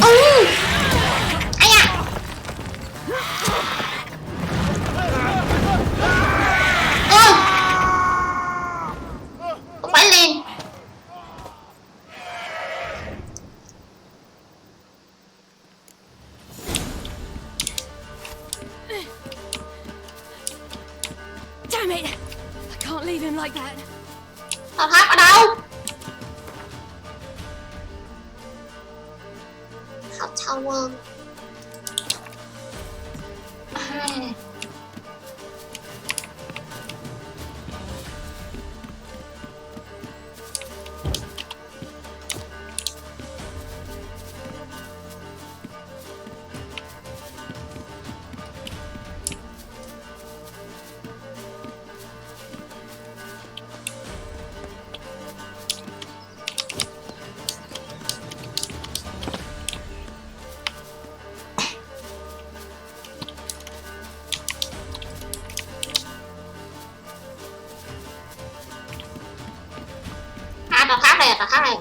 Ôi. Ai da. Phải lên. Damn it! I can't leave him like that. Tao tháp ở đâu? Hot tower. Tao tháp này, tao tháp này.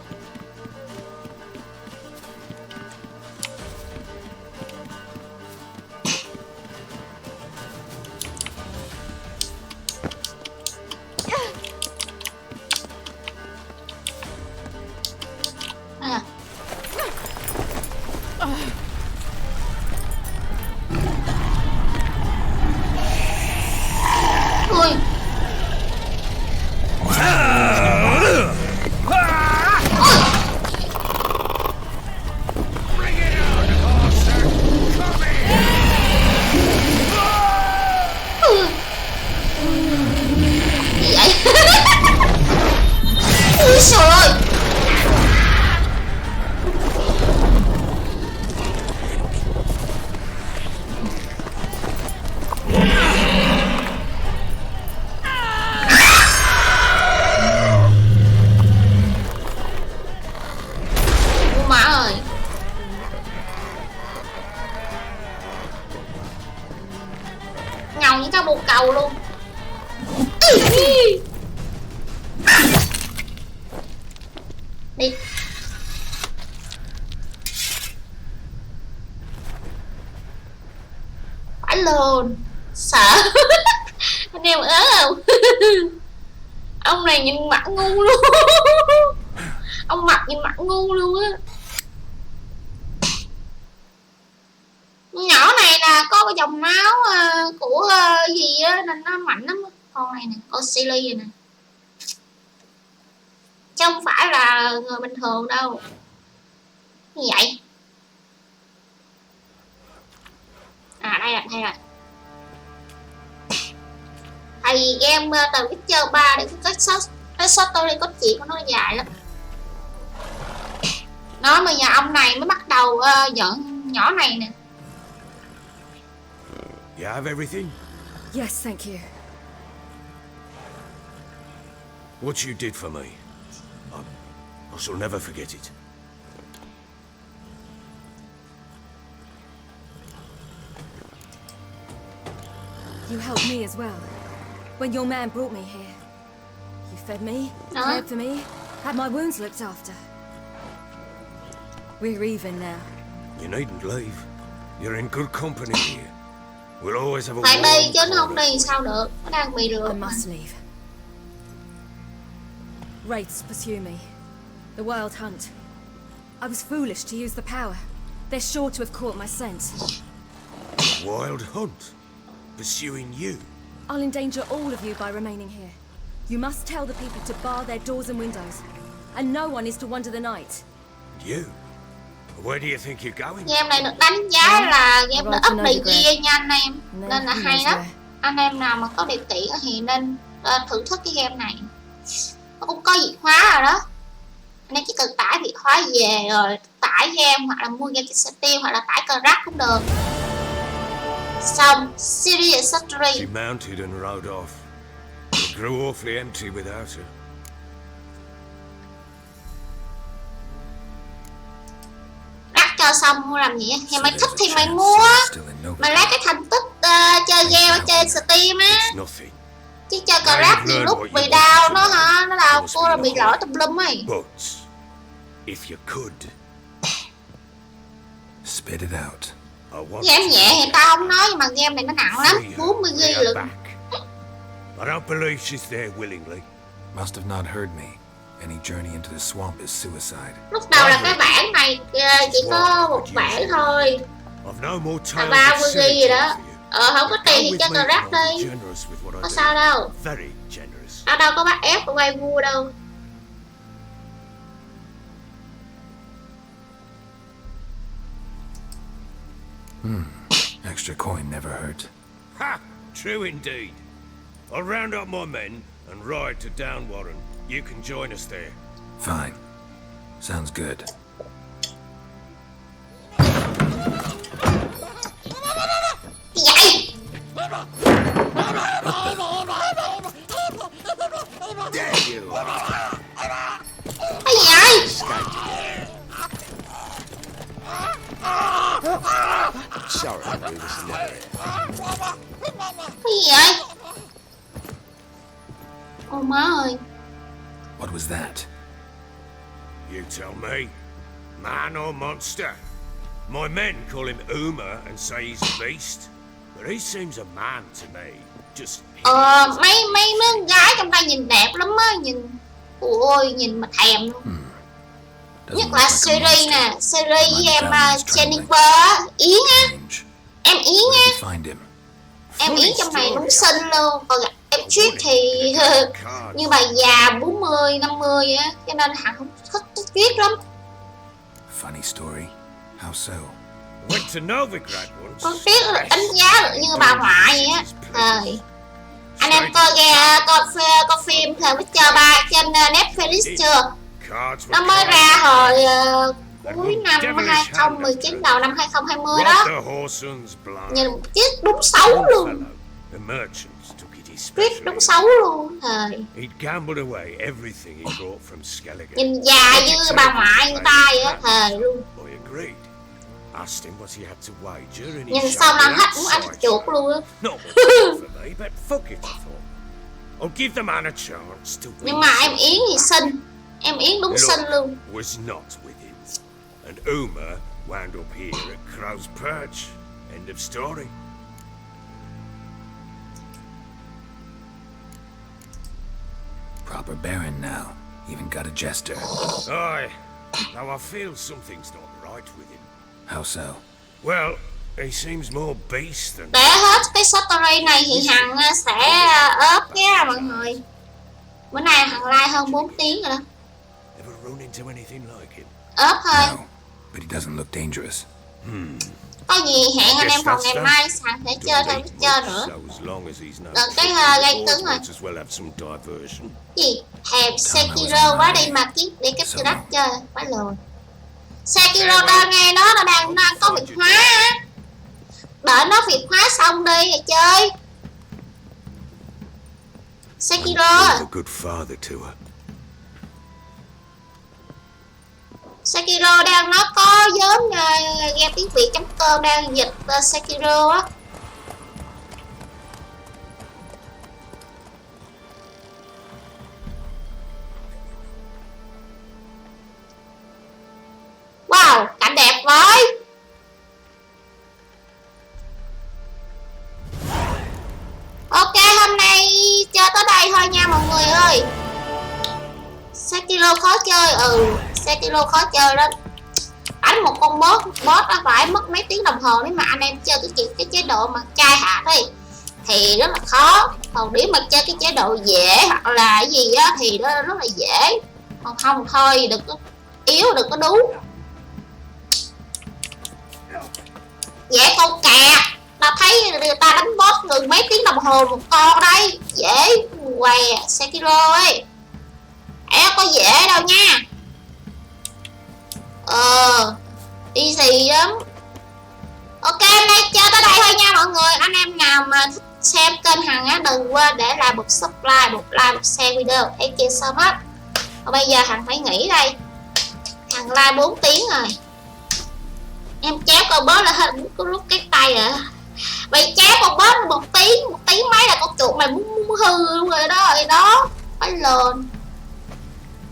Ngầu như cái bồ cầu luôn. Đi. Phải lồn. Sợ. Anh em ớ không? Ông này nhìn mặt ngu luôn. Ông mặt nhìn mặt ngu luôn á. Nhỏ này là có cái dòng máu của gì á nên nó mạnh lắm. Con này nè, con Ciri này nè. Chứ không phải là người bình thường đâu. Như vậy. À đây là tại vì game từ Witcher 3 để cái story có chuyện của nó dài lắm. Nó mà nhà ông này mới bắt đầu giận nhỏ này nè. You have everything? Yes, thank you. What you did for me, I shall never forget it. You helped me as well. When your man brought me here, you fed me, cared for me, had my wounds looked after. We're even now. You needn't leave. You're in good company here. We'll always have a phải đi chứ nó không đi sao được, nó đang bị rượt. I must leave. Wraiths pursue me. The Wild Hunt. I was foolish to use the power. They're sure to have caught my scent. Wild Hunt? Pursuing you? I'll endanger all of you by remaining here. You must tell the people to bar their doors and windows. And no one is to wander the night. You? Where do you think you're going? Game này được đánh giá là game đã up đầy gear nha anh em. Nên là hay lắm. Anh em nào mà có điện tử thì nên thưởng thức cái game này. Nó cũng có việt hóa rồi đó. Anh em chỉ cần tải việt hóa về rồi tải game hoặc là mua game trên Steam hoặc là tải crack cũng được. Xong, Ciri accessory. She mounted and rode off. It grew awfully empty without her. Cho xong mua làm gì á? Thì mày thích thì mày mua. Mày lấy cái thành tích chơi game ở trên Steam á. Chứ chơi crack nhiều lúc bị đau nó hả? Nó đau cô là bị lỗi tùm lum ấy. If you could. Spit it out. Game nhẹ thì tao không nói, nhưng mà game này nó nặng lắm, 40 GB lận. I don't believe she's there willingly. Must have not heard me. Any journey into the swamp is suicide. Lúc đầu là cái bản này chỉ có một bản thôi. 30 GB gì đó. Không có tiền thì cho crack đi. Có sao đâu. Tao đâu có bắt ép quay vua đâu. Extra coin never hurt. Ha! True indeed. I'll round up my men and ride to Downwarren. You can join us there. Fine. Sounds good. Vậy. Cái gì vậy? Sorry, we was never here. Cái gì vậy? Ô má ơi. What was that? You tell me. Man or monster? My men call him Uma and say he's a beast. But he seems a man to me. Just mấy con gái trong đây nhìn đẹp lắm á, nhìn ôi nhìn mà thèm luôn. Nhất là Ciri nè, Ciri với em Jennifer á, Yến á. Em Yến á. Em Yến trong này đúng xinh luôn. Còn em Chuột thì như bà già 40, 50 á, cho nên Hằng không thích Chuột lắm. Funny story. How so? Went to Novigrad once. Con Chuột đánh giá được như bà ngoại vậy á. Anh em coi phim Thời Witcher 3 trên Netflix chưa? Nó mới ra hồi cuối năm 2019 đầu năm 2020 đó. Nhìn chiếc đúng xấu luôn. Chiếc đúng xấu luôn thời. Nhìn già như bà ngoại người ta vậy á thời luôn. Nhìn xong là hết muốn ăn chuột luôn á. Nhưng mà em Yến thì xinh. Em Yến đúng xinh luôn. And Uma wound up here at Crow's Perch. End of story. Proper baron now. Even got a jester. Aye. Now I feel something's not right with him. How so? Well, he seems more beast than... Để hết cái story này thì Hằng sẽ ốp nha mọi người. Bữa nay Hằng like hơn 4 tiếng rồi đó. Ốp thôi. No, but he doesn't look dangerous. Có gì hẹn anh em vào ngày mai Hằng sẽ chơi thêm chơi nữa. Đợt cái gây cứng rồi. Gì? Thèm Sekiro quá đi mà kiếm để cái crack chơi. Quá lười. Sekiro đang nghe nó đang có việc hóa á. Đợi nó việc hóa xong đi rồi chơi. Sekiro. Sekiro đang nó có nhóm game tiếng Việt.com đang dịch Sekiro á. Wow, cảnh đẹp với. Ok, hôm nay chơi tới đây thôi nha mọi người ơi. Sekiro khó chơi. Sekiro khó chơi đó. Đánh một con boss nó phải mất mấy tiếng đồng hồ nếu mà anh em chơi cái chế độ mà chai hạt thì rất là khó. Còn nếu mà chơi cái chế độ dễ hoặc là cái gì á thì nó rất là dễ. Còn không thôi đừng có yếu, đừng có đú. Dễ con kè. Ta thấy người ta đánh boss ngừng mấy tiếng đồng hồ một con đây. Dễ què Sekiro ấy. Có dễ đâu nha. Easy lắm. Ok, hôm nay chơi tới đây thôi nha mọi người. Anh em nào mà thích xem kênh Hằng á, đừng quên để lại một subscribe, một like, một share video. Thank you so much. Và bây giờ Hằng phải nghỉ đây. Hằng like 4 tiếng rồi. Em chéo con boss là hết có lúc cái tay rồi. Vậy chéo con boss một tiếng mấy là con chuột mày muốn hư luôn rồi đó. Phải lên.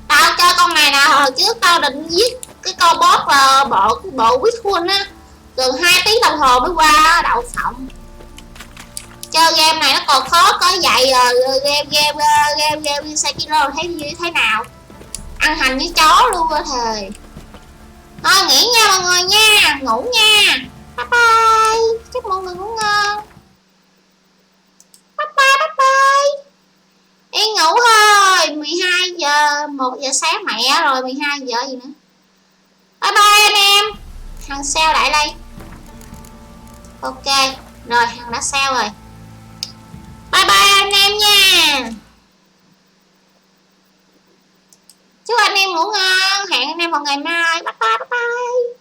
Tao chơi con này nè, hồi trước tao định giết cái con boss là bộ quýt khuôn á, gần 2 tiếng đồng hồ mới qua đậu phộng. Chơi game này nó còn khó có dạy game Sekiro thấy như thế nào, ăn hành với chó luôn á thề. Thôi nghỉ nha mọi người nha, ngủ nha, bye bye, chúc mọi người ngủ ngon, bye bye. Đi ngủ thôi, 12 giờ, 1 giờ sáng mẹ rồi, 12 giờ gì nữa. Bye bye anh em. Hằng sale lại đây. Ok, rồi Hằng đã sale rồi. Bye bye anh em nha. Chúc anh em ngủ ngon, hẹn anh em vào ngày mai. Bye bye.